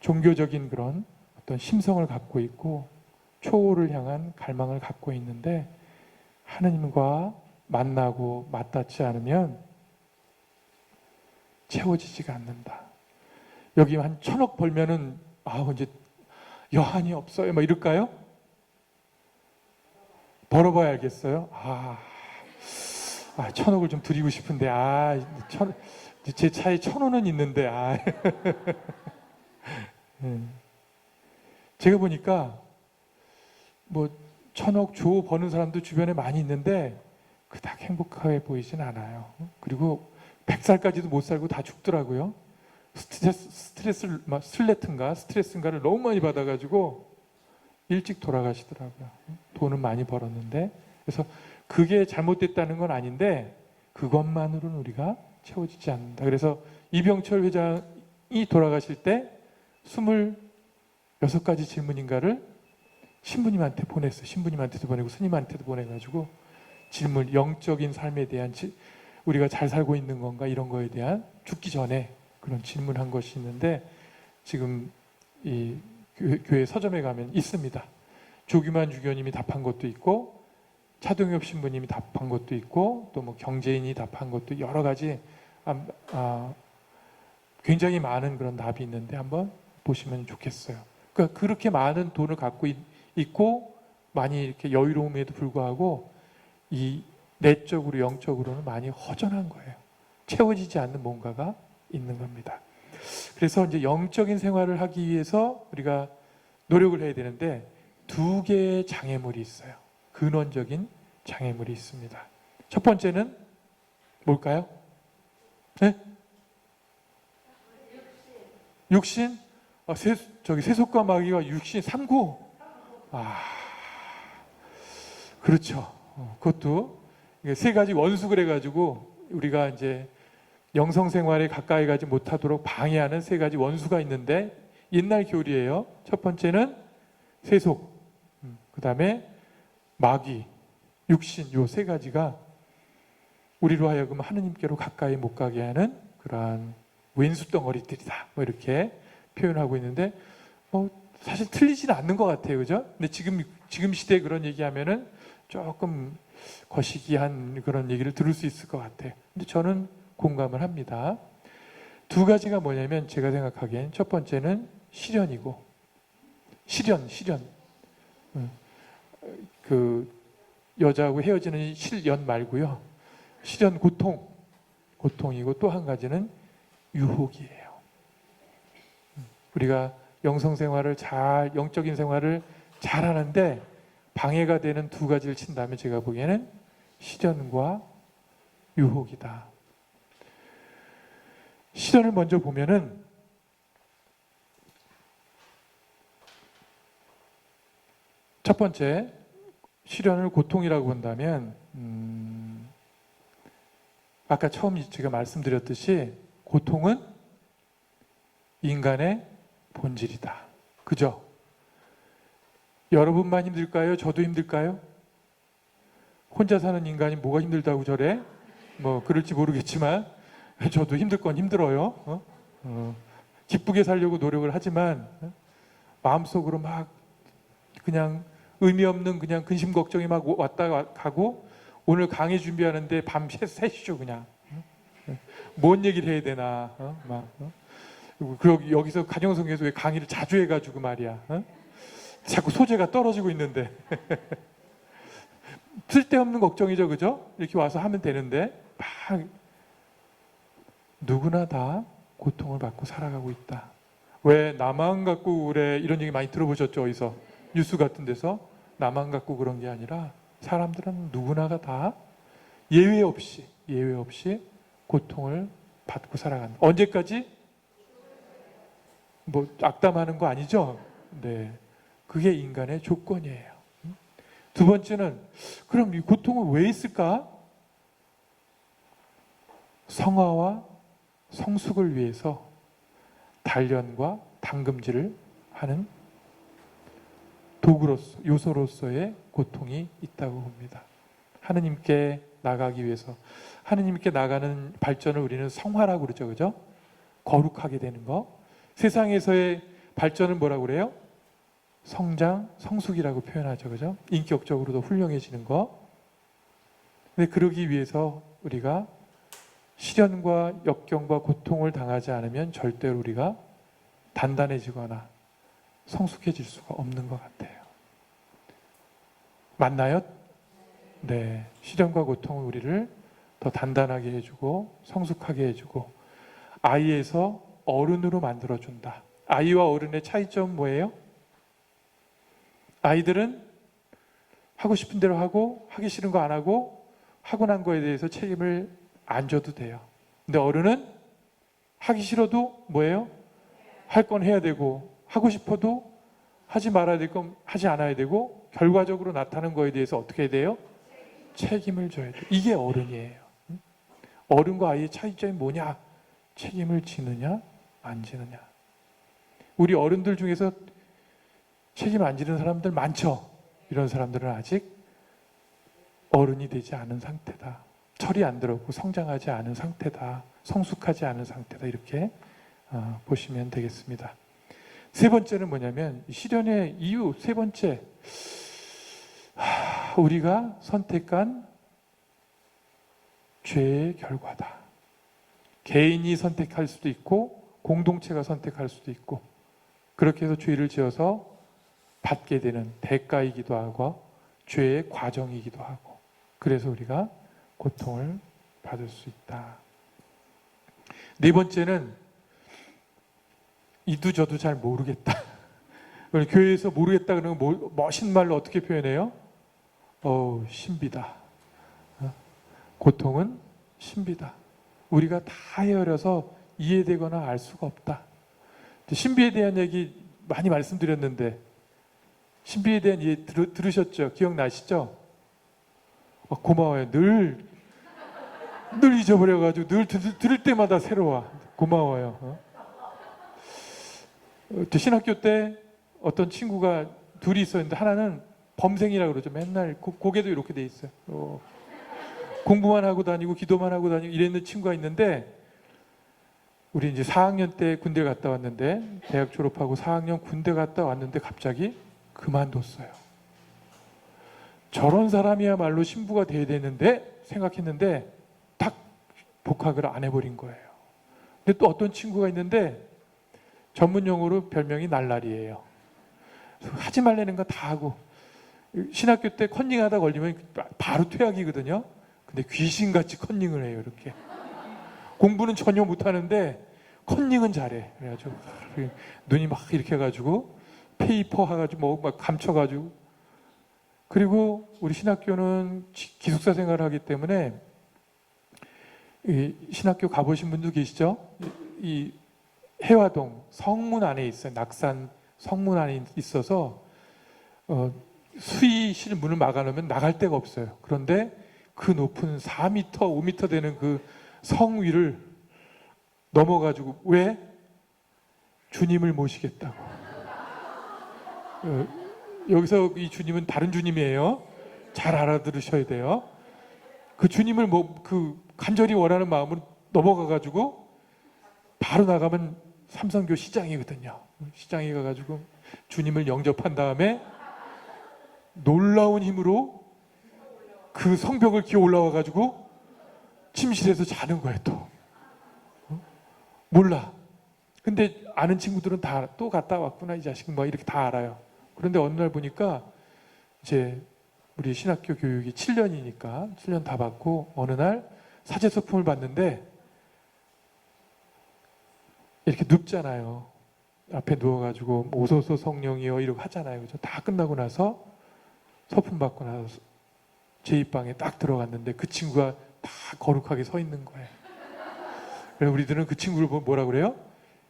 종교적인 그런 어떤 심성을 갖고 있고 초월을 향한 갈망을 갖고 있는데 하느님과 만나고 맞닿지 않으면 채워지지가 않는다. 여기 한 1,000억 벌면은 이제 여한이 없어요. 이럴까요? 벌어봐야 알겠어요. 1,000억을 좀 드리고 싶은데 제 차에 1,000원은 있는데 제가 보니까 1,000억 조 버는 사람도 주변에 많이 있는데 그닥 행복해 보이진 않아요. 그리고 100살까지도 못 살고 다 죽더라고요. 스트레스인가를 너무 많이 받아가지고 일찍 돌아가시더라고요. 돈은 많이 벌었는데. 그래서 그게 잘못됐다는 건 아닌데 그것만으로는 우리가 채워지지 않는다. 그래서 이병철 회장이 돌아가실 때 26가지 질문인가를 신부님한테 보냈어요. 신부님한테도 보내고 스님한테도 보내가지고 질문, 영적인 삶에 대한 우리가 잘 살고 있는 건가 이런 거에 대한 죽기 전에 그런 질문한 것이 있는데 지금 이 교회 서점에 가면 있습니다. 조규만 주교님이 답한 것도 있고 차동엽 신부님이 답한 것도 있고 또 경제인이 답한 것도 여러 가지 굉장히 많은 그런 답이 있는데 한번 보시면 좋겠어요. 그러니까 그렇게 많은 돈을 갖고 있고 많이 이렇게 여유로움에도 불구하고 이 내적으로 영적으로는 많이 허전한 거예요. 채워지지 않는 뭔가가 있는 겁니다. 그래서 이제 영적인 생활을 하기 위해서 우리가 노력을 해야 되는데 2개의 장애물이 있어요. 근원적인 장애물이 있습니다. 첫 번째는 뭘까요? 네? 육신? 세속과 마귀와 육신, 삼구? 그렇죠. 그것도 3가지 원수 그래가지고 우리가 이제 영성 생활에 가까이 가지 못하도록 방해하는 3가지 원수가 있는데 옛날 교리예요. 첫 번째는 세속, 그 다음에 마귀, 육신, 요 3가지가 우리로 하여금 하느님께로 가까이 못 가게 하는 그러한 왼수 덩어리들이다. 뭐 이렇게 표현하고 있는데 사실 틀리지는 않는 것 같아요, 그죠? 근데 지금 시대에 그런 얘기하면은 조금 거시기한 그런 얘기를 들을 수 있을 것 같아요. 근데 저는 공감을 합니다. 두 가지가 뭐냐면 제가 생각하기엔 첫 번째는 시련이고 시련. 그 여자하고 헤어지는 실연 말고요. 시련 고통이고 또 한 가지는 유혹이에요. 우리가 영적인 생활을 잘 하는데 방해가 되는 두 가지를 친다면 제가 보기에는 시련과 유혹이다. 시련을 먼저 보면은 첫 번째 시련을 고통이라고 본다면 아까 처음 제가 말씀드렸듯이 고통은 인간의 본질이다. 그죠? 여러분만 힘들까요? 저도 힘들까요? 혼자 사는 인간이 뭐가 힘들다고 저래? 뭐 그럴지 모르겠지만 저도 힘들 건 힘들어요. 기쁘게 살려고 노력을 하지만 마음속으로 막 그냥 의미 없는 그냥 근심 걱정이 막 왔다 가고 오늘 강의 준비하는데 밤 새시죠 그냥. 뭔 얘기를 해야 되나 그리고 여기서 가정성에서 왜 강의를 자주 해가지고 말이야. 자꾸 소재가 떨어지고 있는데 쓸데없는 걱정이죠, 그죠? 이렇게 와서 하면 되는데 막 누구나 다 고통을 받고 살아가고 있다. 왜 나만 갖고 그래 이런 얘기 많이 들어보셨죠? 어디서 뉴스 같은 데서 나만 갖고 그런 게 아니라 사람들은 누구나가 다 예외 없이 고통을 받고 살아간다. 언제까지? 뭐 악담하는 거 아니죠? 네, 그게 인간의 조건이에요. 두 번째는 그럼 이 고통은 왜 있을까? 성화와 성숙을 위해서 단련과 담금질을 하는 도구로서 요소로서의 고통이 있다고 봅니다. 하느님께 나가기 위해서 하느님께 나가는 발전을 우리는 성화라고 그러죠, 그죠? 거룩하게 되는 거. 세상에서의 발전을 뭐라고 그래요? 성장, 성숙이라고 표현하죠, 그죠? 인격적으로도 훌륭해지는 거. 근데 그러기 위해서 우리가 시련과 역경과 고통을 당하지 않으면 절대로 우리가 단단해지거나 성숙해질 수가 없는 것 같아요. 맞나요? 네. 시련과 고통은 우리를 더 단단하게 해주고 성숙하게 해주고 아이에서 어른으로 만들어준다. 아이와 어른의 차이점은 뭐예요? 아이들은 하고 싶은 대로 하고 하기 싫은 거 안 하고 하고 난 거에 대해서 책임을 안 져도 돼요. 근데 어른은 하기 싫어도 뭐예요? 할 건 해야 되고 하고 싶어도 하지 말아야 될 건 하지 않아야 되고 결과적으로 나타나는 거에 대해서 어떻게 해야 돼요? 책임을 져야 돼요. 이게 어른이에요. 어른과 아이의 차이점이 뭐냐? 책임을 지느냐 안 지느냐. 우리 어른들 중에서 책임 안 지는 사람들 많죠. 이런 사람들은 아직 어른이 되지 않은 상태다. 철이 안 들었고 성장하지 않은 상태다. 성숙하지 않은 상태다. 이렇게 보시면 되겠습니다. 세 번째는 뭐냐면 시련의 이유 세 번째, 우리가 선택한 죄의 결과다. 개인이 선택할 수도 있고 공동체가 선택할 수도 있고 그렇게 해서 죄를 지어서 받게 되는 대가이기도 하고 죄의 과정이기도 하고 그래서 우리가 고통을 받을 수 있다. 네 번째는 이도 저도 잘 모르겠다. 교회에서 모르겠다 그러면 멋있는 말로 어떻게 표현해요? 신비다. 고통은 신비다. 우리가 다 헤아려서 이해되거나 알 수가 없다. 신비에 대한 얘기 많이 말씀드렸는데 신비에 대한 이해 들으셨죠? 기억나시죠? 고마워요. 늘 잊어버려가지고 늘 들을 때마다 새로워. 고마워요. 신학교 때 어떤 친구가 둘이 있었는데 하나는 범생이라고 그러죠. 맨날 고개도 이렇게 돼 있어요. 공부만 하고 다니고 기도만 하고 다니고 이랬는 친구가 있는데, 우리 이제 4학년 때 군대 갔다 왔는데, 대학 졸업하고 4학년 군대 갔다 왔는데 갑자기 그만뒀어요. 저런 사람이야말로 신부가 돼야 되는데 생각했는데 딱 복학을 안 해버린 거예요. 근데 또 어떤 친구가 있는데 전문 용어로 별명이 날라리예요. 하지 말라는 거 다 하고, 신학교 때 컨닝하다 걸리면 바로 퇴학이거든요. 근데 귀신같이 컨닝을 해요. 이렇게 공부는 전혀 못하는데 컨닝은 잘해. 그래가지고 눈이 막 이렇게 해가지고 페이퍼 해가지고 뭐 막 감춰가지고. 그리고 우리 신학교는 기숙사 생활을 하기 때문에, 이 신학교 가보신 분도 계시죠? 이 해화동 성문 안에 있어요. 낙산 성문 안에 있어서 수의실 문을 막아놓으면 나갈 데가 없어요. 그런데 그 높은 4m, 5m 되는 그 성 위를 넘어가지고, 왜? 주님을 모시겠다고. 여기서 이 주님은 다른 주님이에요. 잘 알아들으셔야 돼요. 그 주님을 그 간절히 원하는 마음으로 넘어가가지고 바로 나가면 삼성교 시장이거든요. 시장에 가가지고 주님을 영접한 다음에 놀라운 힘으로 그 성벽을 기어 올라와가지고 침실에서 자는 거예요. 또 몰라. 근데 아는 친구들은 다 또 갔다 왔구나 이 자식은 뭐 이렇게 다 알아요. 그런데 어느 날 보니까 이제 우리 신학교 교육이 7년이니까 7년 다 받고 어느 날 사제서품을 받는데 이렇게 눕잖아요. 앞에 누워가지고 오소서 성령이여 이러고 하잖아요. 그죠? 다 끝나고 나서 서품 받고 나서 제 입방에 딱 들어갔는데 그 친구가 다 거룩하게 서 있는 거예요. 그래서 우리들은 그 친구를 보면 뭐라 그래요?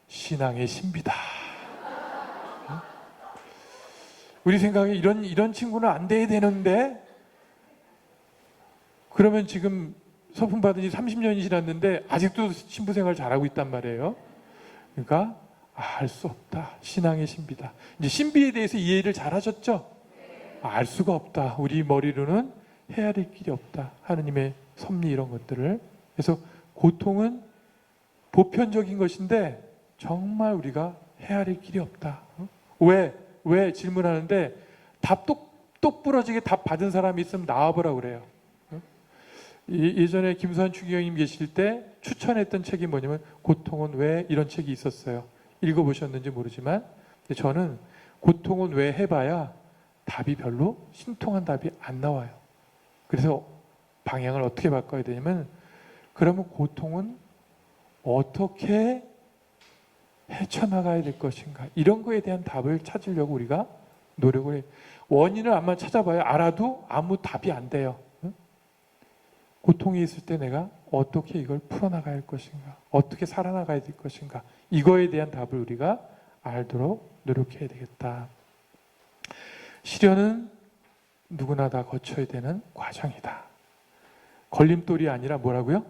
신앙의 신비다. 우리 생각에 이런 친구는 안 돼야 되는데, 그러면 지금 서품 받은 지 30년이 지났는데 아직도 신부 생활 잘하고 있단 말이에요. 그러니까 알 수 없다. 신앙의 신비다. 이제 신비에 대해서 이해를 잘 하셨죠? 알 수가 없다. 우리 머리로는 헤아릴 길이 없다. 하느님의 섭리 이런 것들을. 그래서 고통은 보편적인 것인데 정말 우리가 헤아릴 길이 없다. 왜 질문하는데 답 똑부러지게 답 받은 사람이 있으면 나와보라 그래요. 예전에 김수환 추기경님 계실 때 추천했던 책이 뭐냐면 고통은 왜, 이런 책이 있었어요. 읽어보셨는지 모르지만 저는 고통은 왜 해봐야 답이 별로 신통한 답이 안 나와요. 그래서 방향을 어떻게 바꿔야 되냐면, 그러면 고통은 어떻게 헤쳐나가야 될 것인가, 이런 거에 대한 답을 찾으려고 우리가 노력을 해요. 원인을 아마 찾아봐야 알아도 아무 답이 안 돼요. 고통이 있을 때 내가 어떻게 이걸 풀어나가야 할 것인가, 어떻게 살아나가야 될 것인가, 이거에 대한 답을 우리가 알도록 노력해야 되겠다. 시련은 누구나 다 거쳐야 되는 과정이다. 걸림돌이 아니라 뭐라고요?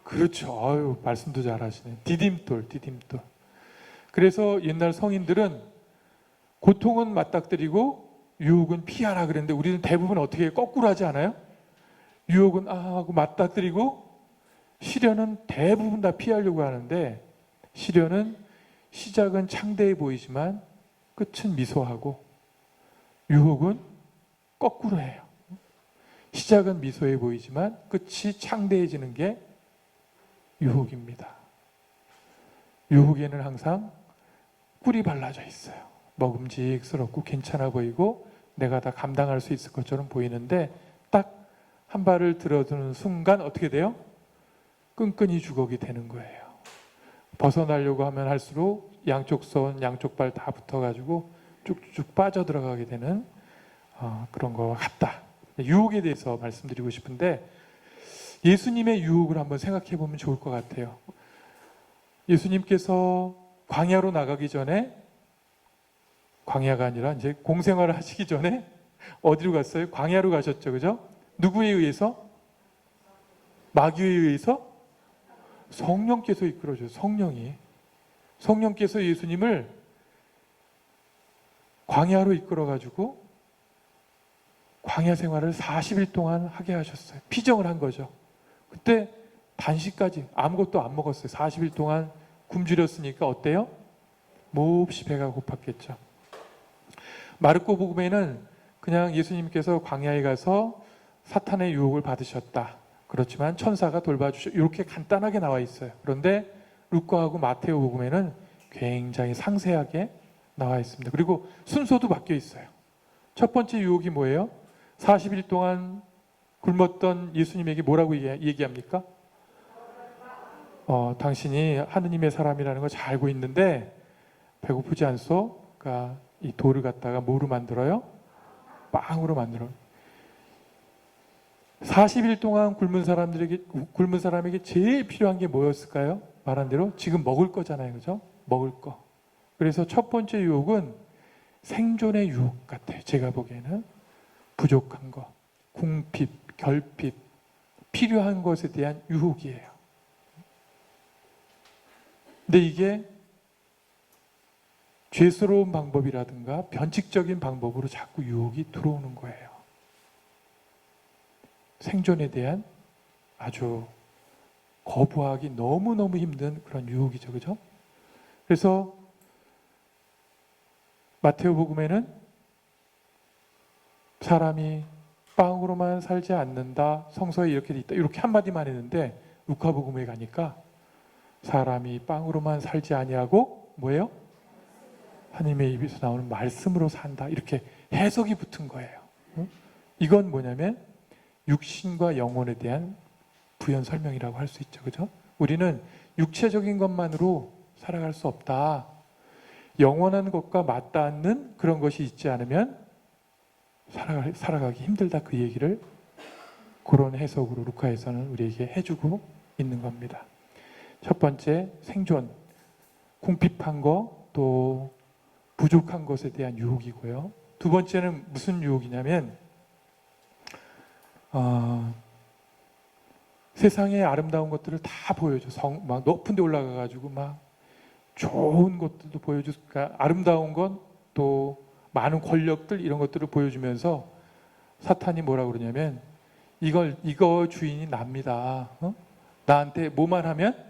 그렇죠. 아유, 말씀도 잘하시네. 디딤돌. 그래서 옛날 성인들은 고통은 맞닥뜨리고 유혹은 피하라 그랬는데, 우리는 대부분 어떻게 거꾸로 하지 않아요? 유혹은 하고 맞닥뜨리고, 시련은 대부분 다 피하려고 하는데, 시련은 시작은 창대해 보이지만 끝은 미소하고, 유혹은 거꾸로 해요. 시작은 미소해 보이지만 끝이 창대해지는 게 유혹입니다. 유혹에는 항상 꿀이 발라져 있어요. 먹음직스럽고 괜찮아 보이고 내가 다 감당할 수 있을 것처럼 보이는데, 딱 한 발을 들어두는 순간 어떻게 돼요? 끈끈이 주걱이 되는 거예요. 벗어나려고 하면 할수록 양쪽 손, 양쪽 발 다 붙어가지고 쭉쭉 빠져들어가게 되는 그런 것과 같다. 유혹에 대해서 말씀드리고 싶은데, 예수님의 유혹을 한번 생각해 보면 좋을 것 같아요. 예수님께서 광야로 나가기 전에, 광야가 아니라 이제 공생활을 하시기 전에 어디로 갔어요? 광야로 가셨죠. 그죠? 누구에 의해서? 마귀에 의해서? 성령께서 이끌어줘요. 성령께서 예수님을 광야로 이끌어가지고 광야 생활을 40일 동안 하게 하셨어요. 피정을 한 거죠. 그때 단식까지 아무것도 안 먹었어요. 40일 동안 굶주렸으니까 어때요? 몹시 배가 고팠겠죠. 마르코 복음에는 그냥 예수님께서 광야에 가서 사탄의 유혹을 받으셨다. 그렇지만 천사가 돌봐주셨. 이렇게 간단하게 나와 있어요. 그런데 루카하고 마테오 복음에는 굉장히 상세하게 나와 있습니다. 그리고 순서도 바뀌어 있어요. 첫 번째 유혹이 뭐예요? 40일 동안 굶었던 예수님에게 뭐라고 얘기합니까? 당신이 하느님의 사람이라는 걸 잘 알고 있는데 배고프지 않소? 그러니까 이 돌을 갖다가 뭐로 만들어요? 빵으로 만들어요. 40일 동안 굶은 사람에게 제일 필요한 게 뭐였을까요? 말한 대로 지금 먹을 거잖아요. 그죠? 먹을 거. 그래서 첫 번째 유혹은 생존의 유혹 같아요. 제가 보기에는 부족한 거, 궁핍, 결핍, 필요한 것에 대한 유혹이에요. 근데 이게 죄스러운 방법이라든가 변칙적인 방법으로 자꾸 유혹이 들어오는 거예요. 생존에 대한 아주 거부하기 너무너무 힘든 그런 유혹이죠. 그죠? 그래서 마테오 복음에는 사람이 빵으로만 살지 않는다. 성서에 이렇게 돼 있다. 이렇게 한마디만 했는데 루카 복음에 가니까 사람이 빵으로만 살지 아니하고 뭐예요? 하나님의 입에서 나오는 말씀으로 산다. 이렇게 해석이 붙은 거예요. 이건 뭐냐면 육신과 영혼에 대한 부연 설명이라고 할 수 있죠. 그죠? 우리는 육체적인 것만으로 살아갈 수 없다. 영원한 것과 맞닿는 그런 것이 있지 않으면 살아가기 힘들다. 그 얘기를 그런 해석으로 루카에서는 우리에게 해주고 있는 겁니다. 첫 번째, 생존. 궁핍한 거, 또 부족한 것에 대한 유혹이고요. 두 번째는 무슨 유혹이냐면 세상의 아름다운 것들을 다 보여줘. 막 높은 데 올라가가지고 막 좋은 것들도 보여줘. 그러니까 아름다운 건 또 많은 권력들 이런 것들을 보여주면서 사탄이 뭐라 그러냐면 이거 주인이 납니다. 나한테 뭐만 하면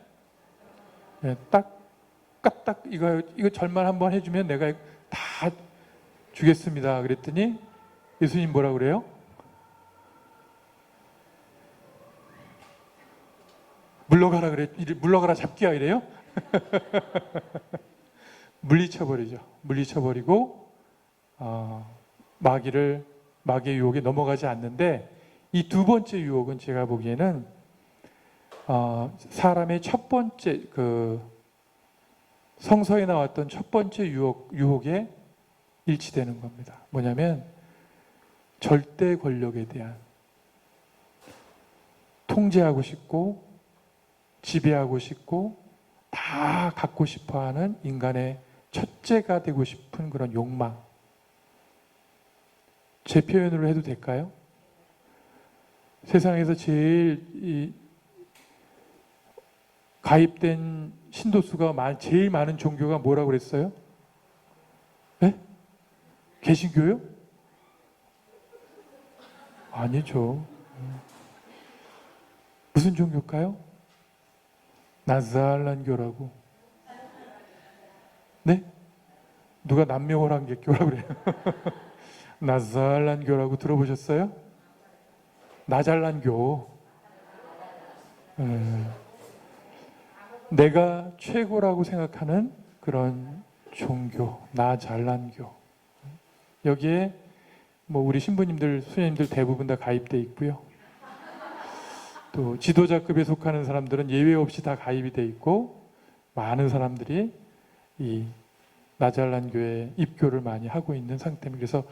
까딱 이거 절만 한번 해주면 내가 다 주겠습니다. 그랬더니 예수님 뭐라 그래요? 물러가라 그래. 물러가라 잡기야 이래요? 물리쳐버리죠. 물리쳐버리고 마귀의 유혹에 넘어가지 않는데 이 두 번째 유혹은 제가 보기에는 사람의 첫 번째 성서에 나왔던 첫 번째 유혹에 일치되는 겁니다. 뭐냐면 절대 권력에 대한 통제하고 싶고 지배하고 싶고 다 갖고 싶어하는 인간의 첫째가 되고 싶은 그런 욕망. 제 표현으로 해도 될까요? 세상에서 제일 가입된 신도수가 제일 많은 종교가 뭐라고 그랬어요? 네? 개신교요? 아니죠. 무슨 종교일까요? 나잘란교라고. 네? 누가 남묘호랑객교라고 그래요? 나잘란교라고 들어보셨어요? 나잘란교. 내가 최고라고 생각하는 그런 종교, 나잘란교. 여기에 우리 신부님들, 수녀님들 대부분 다 가입돼 있고요. 또 지도자급에 속하는 사람들은 예외 없이 다 가입이 돼 있고 많은 사람들이 이 나잘란교에 입교를 많이 하고 있는 상태입니다. 그래서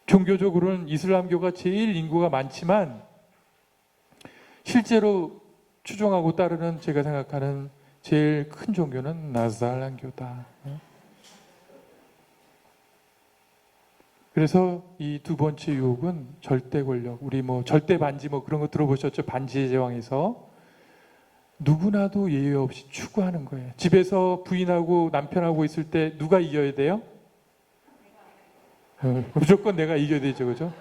종교적으로는 이슬람교가 제일 인구가 많지만 실제로 추종하고 따르는 제가 생각하는 제일 큰 종교는 나잘란교다. 그래서 이 두 번째 유혹은 절대 권력. 우리 절대 반지 그런 거 들어보셨죠? 반지의 제왕에서 누구나도 예외 없이 추구하는 거예요. 집에서 부인하고 남편하고 있을 때 누가 이겨야 돼요? 무조건 내가 이겨야 되죠, 그죠?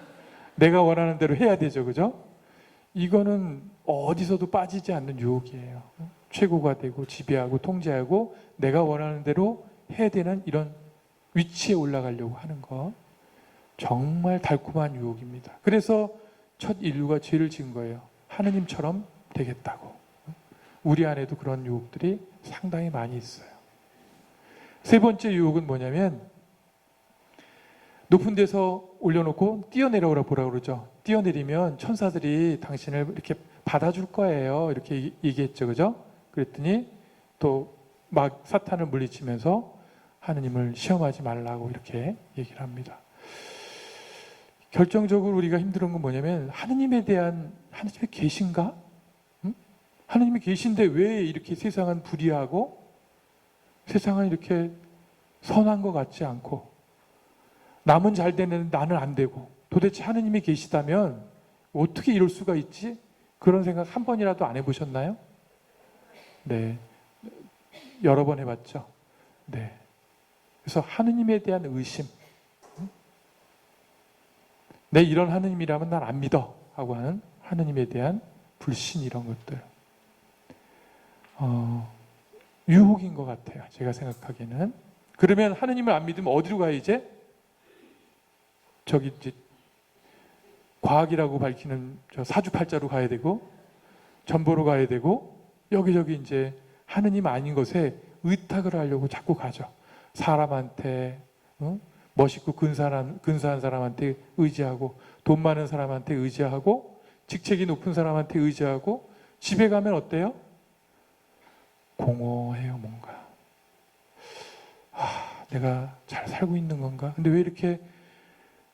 내가 원하는 대로 해야 되죠. 그죠? 이거는 어디서도 빠지지 않는 유혹이에요. 최고가 되고 지배하고 통제하고 내가 원하는 대로 해야 되는 이런 위치에 올라가려고 하는 거. 정말 달콤한 유혹입니다. 그래서 첫 인류가 죄를 지은 거예요. 하느님처럼 되겠다고. 우리 안에도 그런 유혹들이 상당히 많이 있어요. 세 번째 유혹은 뭐냐면 높은 데서 올려놓고 뛰어내려오라 보라 그러죠. 뛰어내리면 천사들이 당신을 이렇게 받아줄 거예요. 이렇게 얘기했죠. 그죠? 그랬더니 또 막 사탄을 물리치면서 하느님을 시험하지 말라고 이렇게 얘기를 합니다. 결정적으로 우리가 힘든 건 뭐냐면 하느님에 대한 하느님의 계신가? 하느님이 계신데 왜 이렇게 세상은 불의하고 세상은 이렇게 선한 것 같지 않고 남은 잘 되는데 나는 안 되고 도대체 하느님이 계시다면 어떻게 이럴 수가 있지? 그런 생각 한 번이라도 안 해보셨나요? 네, 여러 번 해봤죠. 네, 그래서 하느님에 대한 의심, 내 이런 하느님이라면 난 안 믿어 하고 하는 하느님에 대한 불신, 이런 것들 유혹인 것 같아요. 제가 생각하기에는. 그러면 하느님을 안 믿으면 어디로 가요 이제? 저기 이제 과학이라고 밝히는 저 사주팔자로 가야 되고 전보로 가야 되고 여기저기 이제 하느님 아닌 것에 의탁을 하려고 자꾸 가죠. 사람한테 멋있고 근사한 사람한테 의지하고 돈 많은 사람한테 의지하고 직책이 높은 사람한테 의지하고 집에 가면 어때요? 공허해요. 뭔가 내가 잘 살고 있는 건가? 근데 왜 이렇게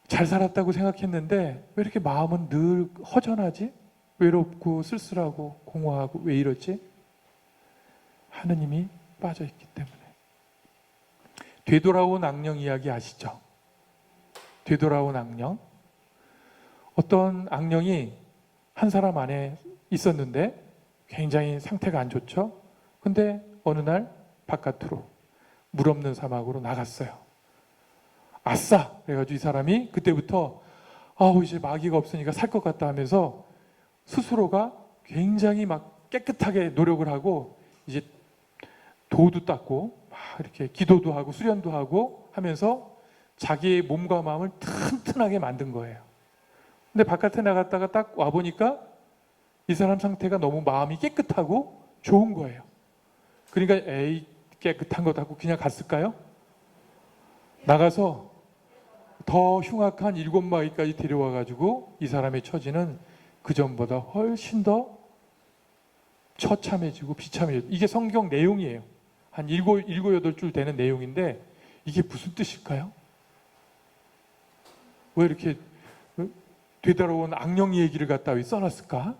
잘 살았다고 생각했는데 왜 이렇게 마음은 늘 허전하지? 외롭고 쓸쓸하고 공허하고 왜 이러지? 하느님이 빠져있기 때문에. 되돌아온 악령 이야기 아시죠? 되돌아온 악령. 어떤 악령이 한 사람 안에 있었는데 굉장히 상태가 안 좋죠? 근데 어느 날 바깥으로 물 없는 사막으로 나갔어요. 아싸! 그래가지고 이 사람이 그때부터 이제 마귀가 없으니까 살 것 같다 하면서 스스로가 굉장히 막 깨끗하게 노력을 하고 이제 도도 닦고 막 이렇게 기도도 하고 수련도 하고 하면서 자기의 몸과 마음을 튼튼하게 만든 거예요. 근데 바깥에 나갔다가 딱 와보니까 이 사람 상태가 너무 마음이 깨끗하고 좋은 거예요. 그러니까 에이 깨끗한 것 하고 그냥 갔을까요? 나가서 더 흉악한 7마귀까지 데려와가지고 이 사람의 처지는 그전보다 훨씬 더 처참해지고 비참해지고. 이게 성경 내용이에요. 한 7, 8줄 되는 내용인데 이게 무슨 뜻일까요? 왜 이렇게 되돌아온 악령 얘기를 갖다 써놨을까?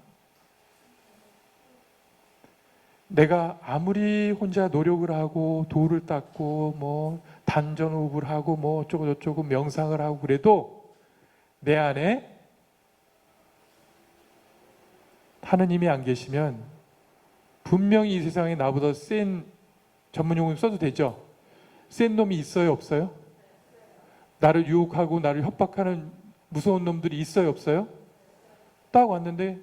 내가 아무리 혼자 노력을 하고 도를 닦고 뭐 단전호흡을 하고 뭐 어쩌고 저쩌고 명상을 하고 그래도 내 안에 하느님이 안 계시면 분명히 이 세상에 나보다 센, 전문용어 써도 되죠? 센 놈이 있어요 없어요? 나를 유혹하고 나를 협박하는 무서운 놈들이 있어요 없어요? 딱 왔는데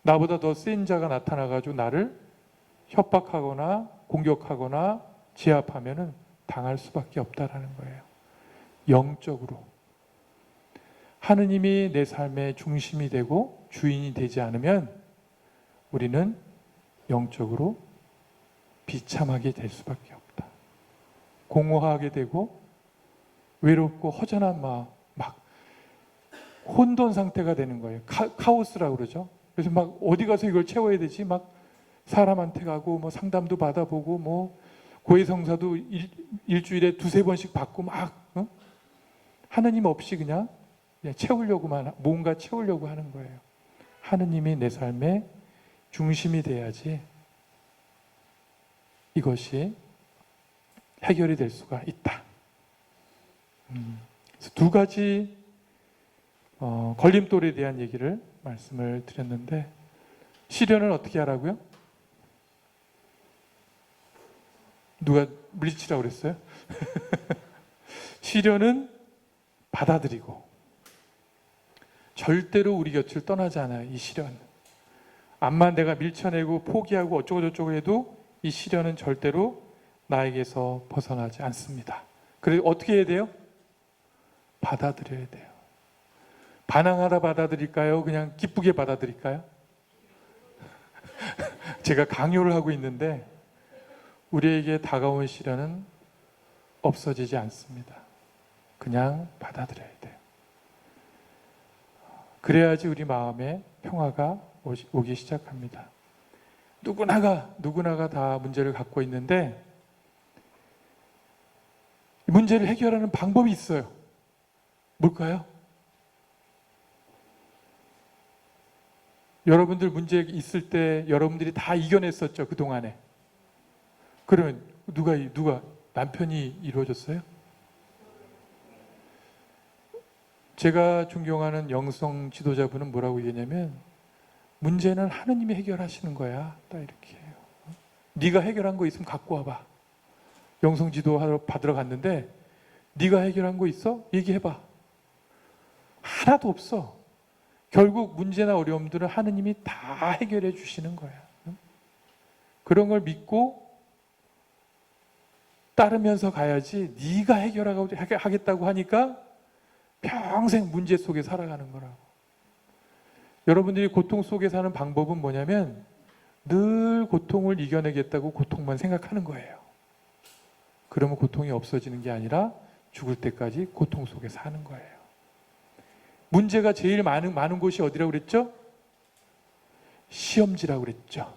나보다 더 센 자가 나타나가지고 나를 협박하거나 공격하거나 제압하면은 당할 수밖에 없다라는 거예요. 영적으로 하느님이 내 삶의 중심이 되고 주인이 되지 않으면 우리는 영적으로 비참하게 될 수밖에 없다. 공허하게 되고 외롭고 허전한 마음, 막 혼돈 상태가 되는 거예요. 카오스라고 그러죠. 그래서 막 어디 가서 이걸 채워야 되지? 막 사람한테 가고 뭐 상담도 받아보고 뭐 고해성사도 일주일에 2-3번씩 받고 막 하느님 없이 그냥 채우려고만, 뭔가 채우려고 하는 거예요. 하느님이 내 삶의 중심이 돼야지 이것이 해결이 될 수가 있다. 그래서 2가지 걸림돌에 대한 얘기를 말씀을 드렸는데, 시련을 어떻게 하라고요? 누가 물리치라고 그랬어요? 시련은 받아들이고 절대로 우리 곁을 떠나지 않아요. 이 시련. 암만 내가 밀쳐내고 포기하고 어쩌고 저쩌고 해도 이 시련은 절대로 나에게서 벗어나지 않습니다. 그래서 어떻게 해야 돼요? 받아들여야 돼요. 반항하다 받아들일까요? 그냥 기쁘게 받아들일까요? 제가 강요를 하고 있는데 우리에게 다가온 시련은 없어지지 않습니다. 그냥 받아들여야 돼요. 그래야지 우리 마음에 평화가 오기 시작합니다. 누구나가 다 문제를 갖고 있는데 문제를 해결하는 방법이 있어요. 뭘까요? 여러분들 문제 있을 때 여러분들이 다 이겨냈었죠, 그동안에. 그러면 누가 남편이 이루어졌어요? 제가 존경하는 영성 지도자분은 뭐라고 얘기했냐면 문제는 하느님이 해결하시는 거야. 딱 이렇게 해요. 네가 해결한 거 있으면 갖고 와봐. 영성 지도 받으러 갔는데 네가 해결한 거 있어? 얘기해봐. 하나도 없어. 결국 문제나 어려움들은 하느님이 다 해결해 주시는 거야. 그런 걸 믿고 따르면서 가야지 네가 해결하겠다고 하니까 평생 문제 속에 살아가는 거라고. 여러분들이 고통 속에 사는 방법은 뭐냐면 늘 고통을 이겨내겠다고 고통만 생각하는 거예요. 그러면 고통이 없어지는 게 아니라 죽을 때까지 고통 속에 사는 거예요. 문제가 제일 많은 곳이 어디라고 그랬죠? 시험지라고 그랬죠.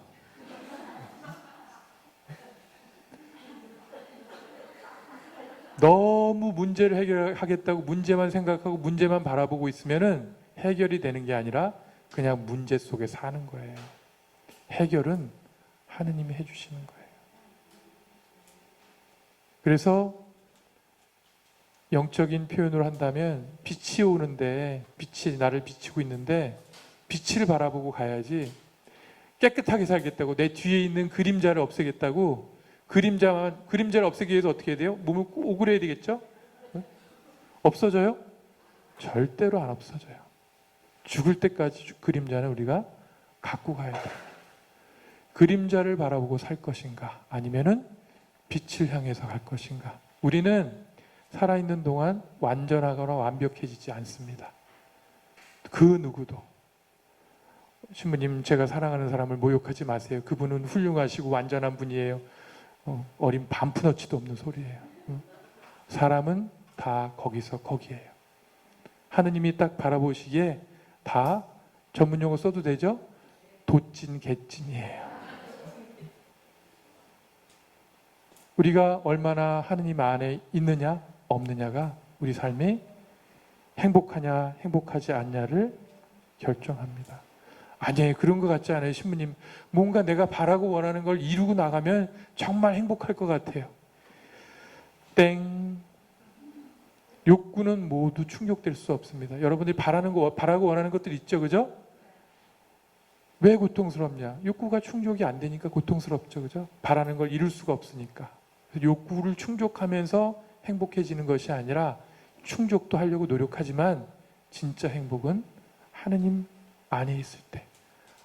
너무 문제를 해결하겠다고 문제만 생각하고 문제만 바라보고 있으면은 해결이 되는 게 아니라 그냥 문제 속에 사는 거예요. 해결은 하느님이 해주시는 거예요. 그래서 영적인 표현을 한다면 빛이 오는데 빛이 나를 비치고 있는데 빛을 바라보고 가야지 깨끗하게 살겠다고 내 뒤에 있는 그림자를 없애겠다고 그림자를 없애기 위해서 어떻게 해야 돼요? 몸을 오그려야 되겠죠? 없어져요? 절대로 안 없어져요. 죽을 때까지 그림자는 우리가 갖고 가야 돼요. 그림자를 바라보고 살 것인가 아니면은 빛을 향해서 갈 것인가. 우리는 살아있는 동안 완전하거나 완벽해지지 않습니다. 그 누구도. 신부님, 제가 사랑하는 사람을 모욕하지 마세요. 그분은 훌륭하시고 완전한 분이에요. 어린 반푼어치도 없는 소리예요. 사람은 다 거기에요. 하느님이 딱 바라보시기에 다 전문용어 써도 되죠? 도찐 개찐이에요. 우리가 얼마나 하느님 안에 있느냐 없느냐가 우리 삶이 행복하냐 행복하지 않냐를 결정합니다. 아니, 그런 것 같지 않아요, 신부님? 뭔가 내가 바라고 원하는 걸 이루고 나가면 정말 행복할 것 같아요. 땡. 욕구는 모두 충족될 수 없습니다. 여러분들이 바라고 원하는 것들 있죠, 그죠? 왜 고통스럽냐? 욕구가 충족이 안 되니까 고통스럽죠, 그죠? 바라는 걸 이룰 수가 없으니까. 욕구를 충족하면서 행복해지는 것이 아니라 충족도 하려고 노력하지만 진짜 행복은 하느님 안에 있을 때,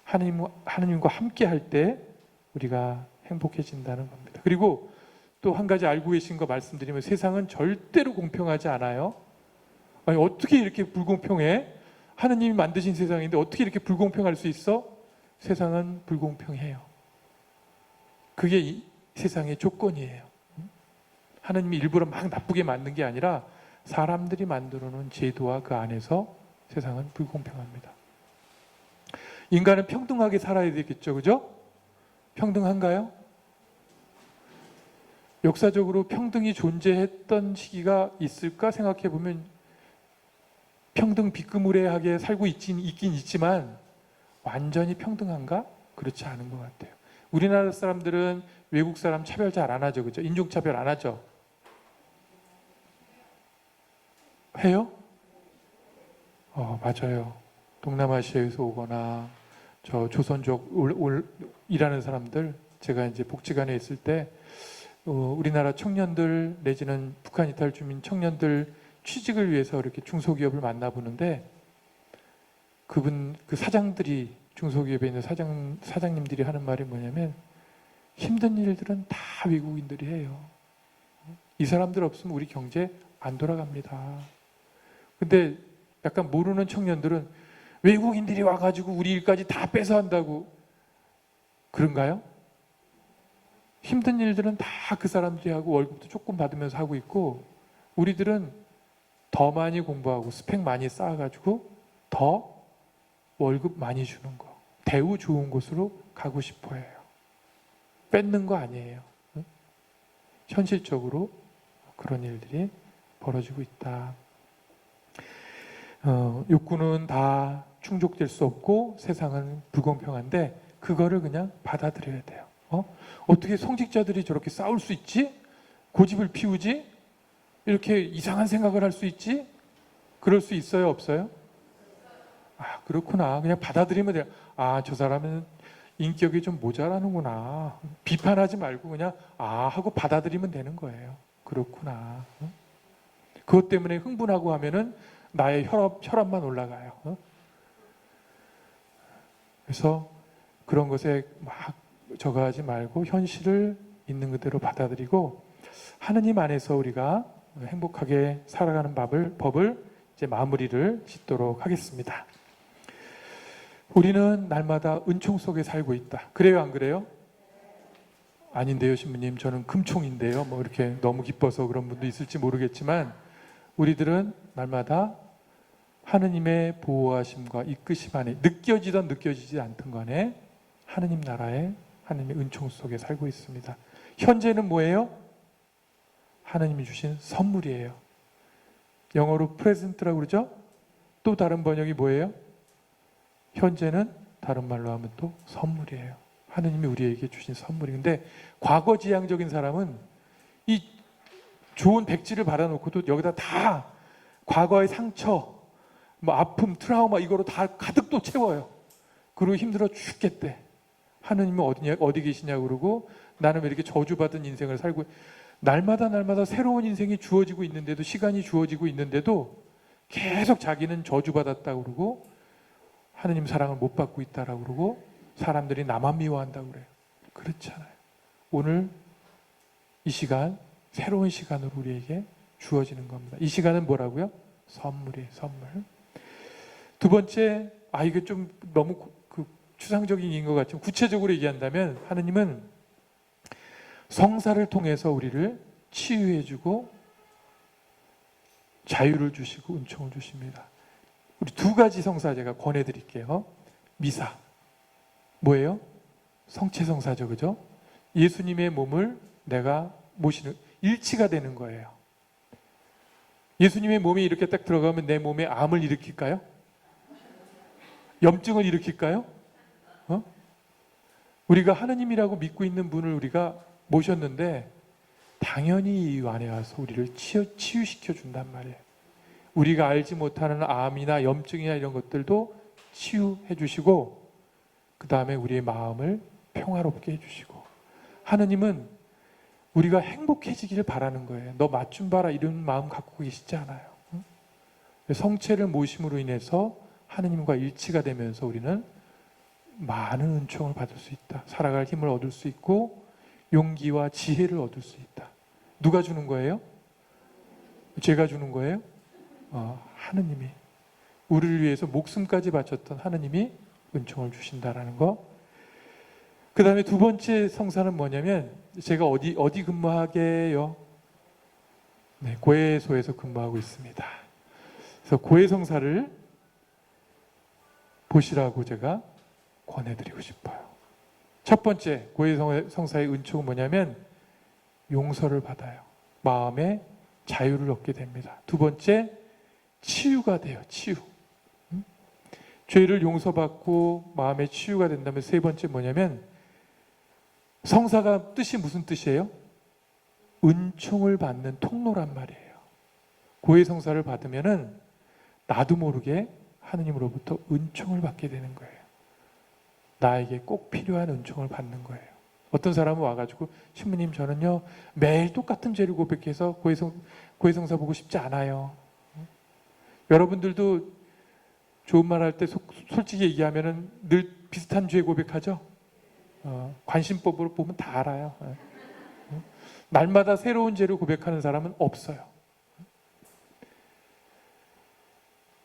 하느님과 함께 할 때 우리가 행복해진다는 겁니다. 그리고 또 한 가지 알고 계신 거 말씀드리면 세상은 절대로 공평하지 않아요. 아니, 어떻게 이렇게 불공평해? 하느님이 만드신 세상인데 어떻게 이렇게 불공평할 수 있어? 세상은 불공평해요. 그게 이 세상의 조건이에요. 하느님이 일부러 막 나쁘게 만든 게 아니라 사람들이 만들어 놓은 제도와 그 안에서 세상은 불공평합니다. 인간은 평등하게 살아야 되겠죠, 그죠? 평등한가요? 역사적으로 평등이 존재했던 시기가 있을까 생각해 보면 평등 비스무리하게 살고 있긴 있지만 완전히 평등한가? 그렇지 않은 것 같아요. 우리나라 사람들은 외국 사람 차별 잘 안 하죠, 그죠? 인종차별 안 하죠? 해요? 맞아요. 동남아시아에서 오거나 저 조선족 일하는 사람들, 제가 이제 복지관에 있을 때 우리나라 청년들 내지는 북한 이탈 주민 청년들 취직을 위해서 이렇게 중소기업을 만나보는데 그 사장들이, 중소기업에 있는 사장님들이 하는 말이 뭐냐면, 힘든 일들은 다 외국인들이 해요. 이 사람들 없으면 우리 경제 안 돌아갑니다. 근데 약간 모르는 청년들은 외국인들이 와가지고 우리 일까지 다 뺏어 한다고. 그런가요? 힘든 일들은 다 그 사람들이 하고 월급도 조금 받으면서 하고 있고, 우리들은 더 많이 공부하고 스펙 많이 쌓아가지고 더 월급 많이 주는 거, 대우 좋은 곳으로 가고 싶어 해요. 뺏는 거 아니에요. 현실적으로 그런 일들이 벌어지고 있다. 욕구는 다 충족될 수 없고 세상은 불공평한데 그거를 그냥 받아들여야 돼요. 어떻게 성직자들이 저렇게 싸울 수 있지? 고집을 피우지? 이렇게 이상한 생각을 할 수 있지? 그럴 수 있어요? 없어요? 그렇구나. 그냥 받아들이면 돼요. 저 사람은 인격이 좀 모자라는구나. 비판하지 말고 그냥 하고 받아들이면 되는 거예요. 그렇구나. 그것 때문에 흥분하고 하면은 나의 혈압만 올라가요. 그래서 그런 것에 막 저거하지 말고 현실을 있는 그대로 받아들이고 하느님 안에서 우리가 행복하게 살아가는 법을 이제 마무리를 짓도록 하겠습니다. 우리는 날마다 은총 속에 살고 있다. 그래요, 안 그래요? 아닌데요, 신부님. 저는 금총인데요. 뭐 이렇게 너무 기뻐서 그런 분도 있을지 모르겠지만 우리들은 날마다 하느님의 보호하심과 이끄심 안에 느껴지든 느껴지지 않든 간에 하느님 나라에 하느님의 은총 속에 살고 있습니다. 현재는 뭐예요? 하느님이 주신 선물이에요. 영어로 프레젠트라고 그러죠? 또 다른 번역이 뭐예요? 현재는 다른 말로 하면 또 선물이에요. 하느님이 우리에게 주신 선물이. 근데 과거지향적인 사람은 이 좋은 백지를 받아놓고도 여기다 다 과거의 상처, 뭐 아픔, 트라우마 이거로 다 가득 또 채워요. 그리고 힘들어 죽겠대. 하느님은 어디 계시냐고 그러고 나는 왜 이렇게 저주받은 인생을 살고, 날마다 새로운 인생이 주어지고 있는데도, 시간이 주어지고 있는데도 계속 자기는 저주받았다고 그러고 하느님 사랑을 못 받고 있다라고 그러고 사람들이 나만 미워한다고 그래요. 그렇잖아요. 오늘 이 시간 새로운 시간으로 우리에게 주어지는 겁니다. 이 시간은 뭐라고요? 선물이에요. 선물. 두 번째, 이게 좀 너무 추상적인 얘기인 것 같지만 구체적으로 얘기한다면 하느님은 성사를 통해서 우리를 치유해주고 자유를 주시고 은총을 주십니다. 우리 두 가지 성사 제가 권해드릴게요. 미사. 뭐예요? 성체성사죠. 그죠? 예수님의 몸을 내가 모시는, 일치가 되는 거예요. 예수님의 몸이 이렇게 딱 들어가면 내 몸에 암을 일으킬까요? 염증을 일으킬까요? 우리가 하느님이라고 믿고 있는 분을 우리가 모셨는데 당연히 이 안에 와서 우리를 치유시켜 준단 말이에요. 우리가 알지 못하는 암이나 염증이나 이런 것들도 치유해 주시고 그 다음에 우리의 마음을 평화롭게 해주시고, 하느님은 우리가 행복해지기를 바라는 거예요. 너 맛 좀 봐라 이런 마음 갖고 계시지 않아요. 성체를 모심으로 인해서 하느님과 일치가 되면서 우리는 많은 은총을 받을 수 있다. 살아갈 힘을 얻을 수 있고 용기와 지혜를 얻을 수 있다. 누가 주는 거예요? 제가 주는 거예요? 하느님이. 우리를 위해서 목숨까지 바쳤던 하느님이 은총을 주신다라는 거. 그 다음에 두 번째 성사는 뭐냐면, 제가 어디 근무하게요? 네, 고해소에서 근무하고 있습니다. 그래서 고해성사를 보시라고 제가 권해드리고 싶어요. 첫 번째 고해성사의 은총은 뭐냐면 용서를 받아요. 마음의 자유를 얻게 됩니다. 두 번째, 치유가 돼요. 치유. 죄를 용서받고 마음의 치유가 된다면 세 번째 뭐냐면, 성사가 뜻이 무슨 뜻이에요? 은총을 받는 통로란 말이에요. 고해성사를 받으면은 나도 모르게 하느님으로부터 은총을 받게 되는 거예요. 나에게 꼭 필요한 은총을 받는 거예요. 어떤 사람은 와가지고, 신부님 저는요 매일 똑같은 죄를 고백해서 고해성사 보고 싶지 않아요. 여러분들도 좋은 말 할 때 솔직히 얘기하면은 늘 비슷한 죄 고백하죠. 관심법으로 보면 다 알아요. 날마다 새로운 죄를 고백하는 사람은 없어요.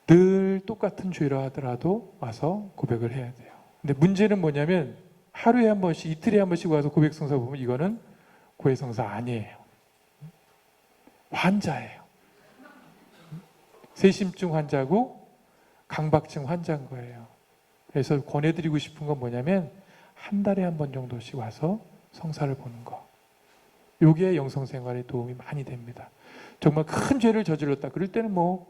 늘 똑같은 죄라 하더라도 와서 고백을 해야 돼요. 근데 문제는 뭐냐면 하루에 한 번씩, 이틀에 한 번씩 와서 고백성사 보면 이거는 고해성사 아니에요. 환자예요. 세심증 환자고 강박증 환자인 거예요. 그래서 권해드리고 싶은 건 뭐냐면 한 달에 한 번 정도씩 와서 성사를 보는 거. 요게 영성생활에 도움이 많이 됩니다. 정말 큰 죄를 저질렀다. 그럴 때는 뭐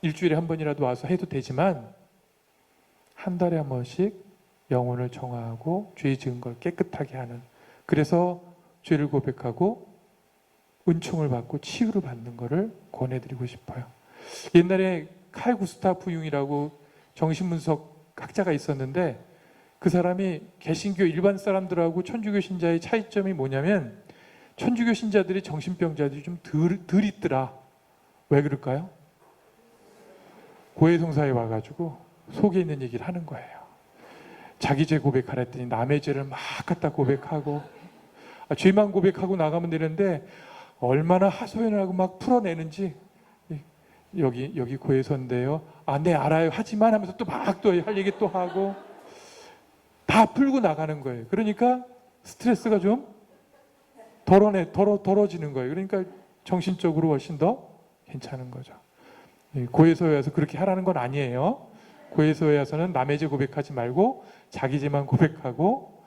일주일에 한 번이라도 와서 해도 되지만 한 달에 한 번씩 영혼을 정화하고 죄 지은 걸 깨끗하게 하는, 그래서 죄를 고백하고 은총을 받고 치유를 받는 거를 권해드리고 싶어요. 옛날에 칼 구스타프 융이라고 정신분석 학자가 있었는데 그 사람이 개신교 일반 사람들하고 천주교 신자의 차이점이 뭐냐면 천주교 신자들이 정신병자들이 좀 덜 있더라. 왜 그럴까요? 고해성사에 와가지고 속에 있는 얘기를 하는 거예요. 자기 죄 고백하라 했더니 남의 죄를 막 갖다 고백하고, 죄만 고백하고 나가면 되는데 얼마나 하소연을 하고 막 풀어내는지, 여기 고해선인데요. 네 알아요. 하지만 하면서 또 막 또 할 얘기 또 하고 다 풀고 나가는 거예요. 그러니까 스트레스가 좀 덜어지는 거예요. 그러니까 정신적으로 훨씬 더 괜찮은 거죠. 고해소에 와서 그렇게 하라는 건 아니에요. 고해소에 와서는 남의 죄 고백하지 말고 자기 죄만 고백하고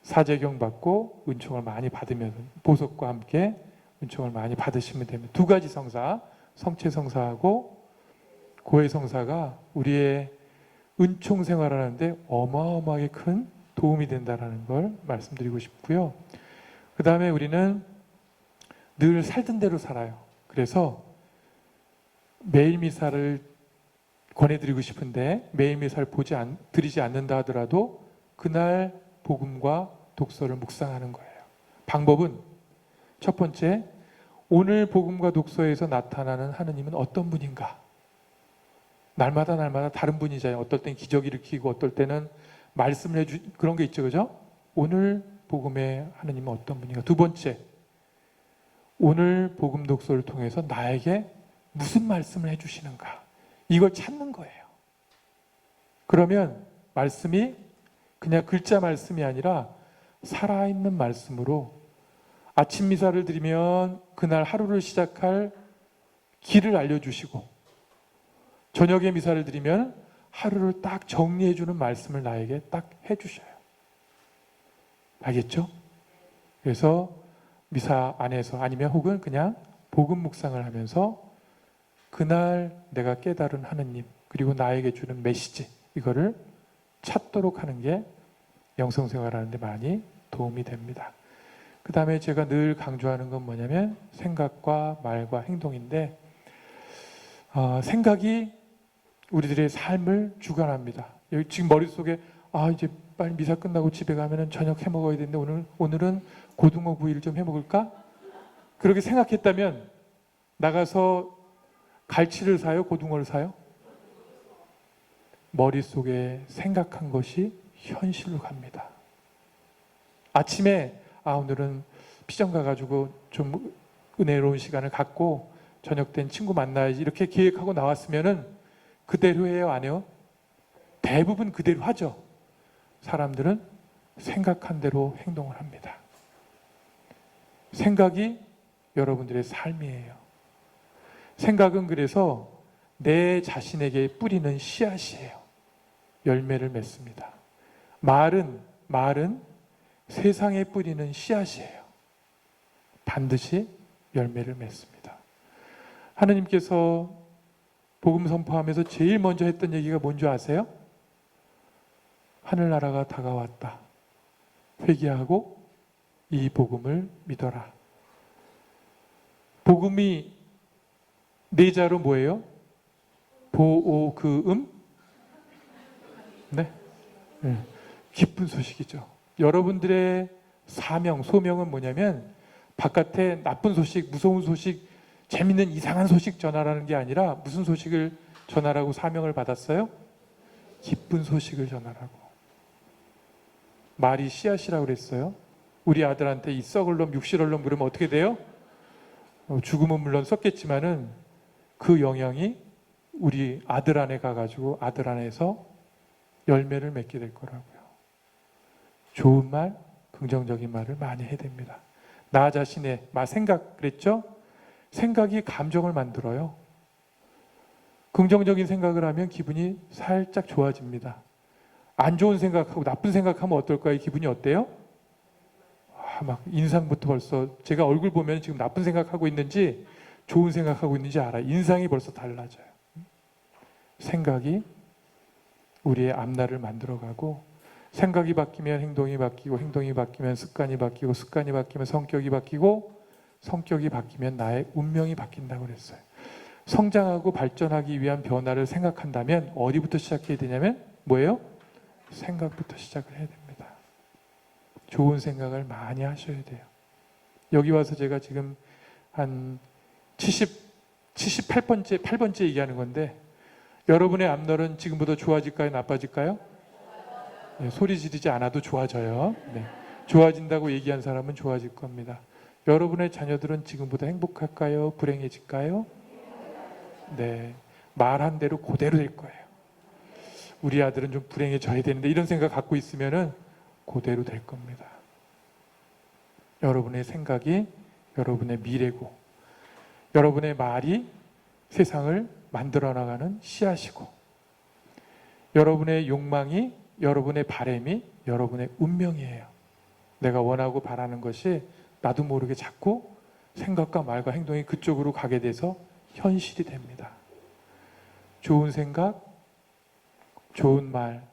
사죄경 받고 은총을 많이 받으면, 보석과 함께 은총을 많이 받으시면 됩니다. 두 가지 성사, 성체성사하고 고해성사가 우리의 은총 생활하는데 어마어마하게 큰 도움이 된다는 걸 말씀드리고 싶고요. 그 다음에 우리는 늘 살던 대로 살아요. 그래서 매일 미사를 권해드리고 싶은데 매일 미사를 드리지 않는다 하더라도 그날 복음과 독서를 묵상하는 거예요. 방법은 첫 번째, 오늘 복음과 독서에서 나타나는 하느님은 어떤 분인가? 날마다 다른 분이잖아요. 어떨 땐 기적 일으키고 어떨 때는 말씀을 그런 게 있죠. 그죠? 오늘 복음의 하느님은 어떤 분인가? 두 번째, 오늘 복음 독서를 통해서 나에게 무슨 말씀을 해주시는가? 이걸 찾는 거예요. 그러면 말씀이 그냥 글자 말씀이 아니라 살아있는 말씀으로 아침 미사를 드리면 그날 하루를 시작할 길을 알려주시고, 저녁에 미사를 드리면 하루를 딱 정리해주는 말씀을 나에게 딱 해주셔요. 알겠죠? 그래서 미사 안에서 아니면 혹은 그냥 복음 묵상을 하면서 그날 내가 깨달은 하느님 그리고 나에게 주는 메시지, 이거를 찾도록 하는 게 영성생활하는 데 많이 도움이 됩니다. 그 다음에 제가 늘 강조하는 건 뭐냐면 생각과 말과 행동인데, 생각이 우리들의 삶을 주관합니다. 여기 지금 머릿속에 이제 빨리 미사 끝나고 집에 가면 저녁 해 먹어야 되는데 오늘은 고등어 구이를 좀 해 먹을까? 그렇게 생각했다면 나가서 갈치를 사요? 고등어를 사요? 머릿속에 생각한 것이 현실로 갑니다. 아침에 오늘은 피정 가가지고 좀 은혜로운 시간을 갖고 저녁 땐 친구 만나야지 이렇게 계획하고 나왔으면은 그대로 해요? 안 해요? 대부분 그대로 하죠. 사람들은 생각한 대로 행동을 합니다. 생각이 여러분들의 삶이에요. 생각은 그래서 내 자신에게 뿌리는 씨앗이에요. 열매를 맺습니다. 말은 세상에 뿌리는 씨앗이에요. 반드시 열매를 맺습니다. 하느님께서 복음 선포하면서 제일 먼저 했던 얘기가 뭔지 아세요? 하늘나라가 다가왔다. 회개하고 이 복음을 믿어라. 복음이 네 자로 뭐예요? 보오그음? 네. 기쁜 소식이죠. 여러분들의 사명, 소명은 뭐냐면 바깥에 나쁜 소식, 무서운 소식, 재밌는 이상한 소식 전하라는 게 아니라 무슨 소식을 전하라고 사명을 받았어요? 기쁜 소식을 전하라고. 말이 씨앗이라고 그랬어요. 우리 아들한테 이 썩을 놈 육실할 놈 물으면 어떻게 돼요? 죽음은 물론 썩겠지만은 그 영향이 우리 아들 안에 가가지고 아들 안에서 열매를 맺게 될 거라고요. 좋은 말, 긍정적인 말을 많이 해야 됩니다. 나 자신의 생각 그랬죠? 생각이 감정을 만들어요. 긍정적인 생각을 하면 기분이 살짝 좋아집니다. 안 좋은 생각하고 나쁜 생각하면 어떨까요? 기분이 어때요? 막 인상부터 벌써 제가 얼굴 보면 지금 나쁜 생각하고 있는지 좋은 생각하고 있는지 알아요. 인상이 벌써 달라져요. 생각이 우리의 앞날을 만들어가고 생각이 바뀌면 행동이 바뀌고 행동이 바뀌면 습관이 바뀌고 습관이 바뀌면 성격이 바뀌고 성격이 바뀌면 나의 운명이 바뀐다고 그랬어요. 성장하고 발전하기 위한 변화를 생각한다면 어디부터 시작해야 되냐면 뭐예요? 생각부터 시작을 해야 됩니다. 좋은 생각을 많이 하셔야 돼요. 여기 와서 제가 지금 한 78번째 얘기하는 건데 여러분의 앞날은 지금보다 좋아질까요? 나빠질까요? 네, 소리 지르지 않아도 좋아져요. 네. 좋아진다고 얘기한 사람은 좋아질 겁니다. 여러분의 자녀들은 지금보다 행복할까요? 불행해질까요? 네, 말한 대로 그대로 될 거예요. 우리 아들은 좀 불행해져야 되는데 이런 생각 갖고 있으면은 그대로 될 겁니다. 여러분의 생각이 여러분의 미래고 여러분의 말이 세상을 만들어 나가는 씨앗이고 여러분의 욕망이 여러분의 바람이 여러분의 운명이에요. 내가 원하고 바라는 것이 나도 모르게 자꾸 생각과 말과 행동이 그쪽으로 가게 돼서 현실이 됩니다. 좋은 생각, 좋은 말,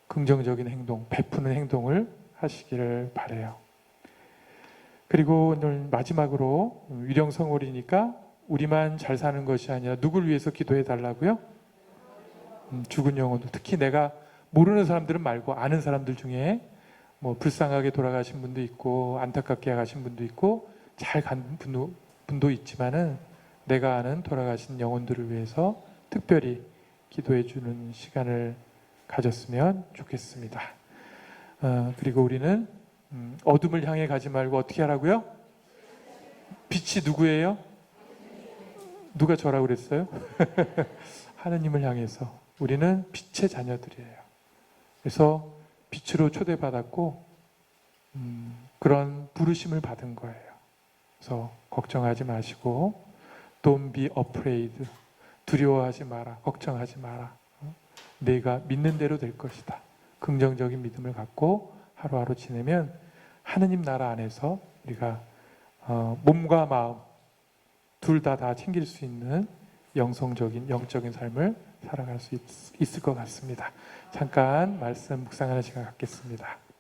긍정적인 행동, 베푸는 행동을 하시기를 바라요. 그리고 오늘 마지막으로 위령성월이니까 우리만 잘 사는 것이 아니라 누굴 위해서 기도해 달라고요? 죽은 영혼들, 특히 내가 모르는 사람들은 말고 아는 사람들 중에 뭐 불쌍하게 돌아가신 분도 있고 안타깝게 가신 분도 있고 잘 간 분도 있지만은 내가 아는 돌아가신 영혼들을 위해서 특별히 기도해 주는 시간을 가졌으면 좋겠습니다. 그리고 우리는 어둠을 향해 가지 말고 어떻게 하라고요? 빛이 누구예요? 누가 저라고 그랬어요? 하느님을 향해서 우리는 빛의 자녀들이에요. 그래서 빛으로 초대받았고 그런 부르심을 받은 거예요. 그래서 걱정하지 마시고 Don't be afraid. 두려워하지 마라. 걱정하지 마라. 내가 믿는 대로 될 것이다. 긍정적인 믿음을 갖고 하루하루 지내면 하느님 나라 안에서 우리가 몸과 마음 둘 다 챙길 수 있는 영성적인 영적인 삶을 살아갈 수 있을 것 같습니다. 잠깐 말씀 묵상하는 시간 갖겠습니다.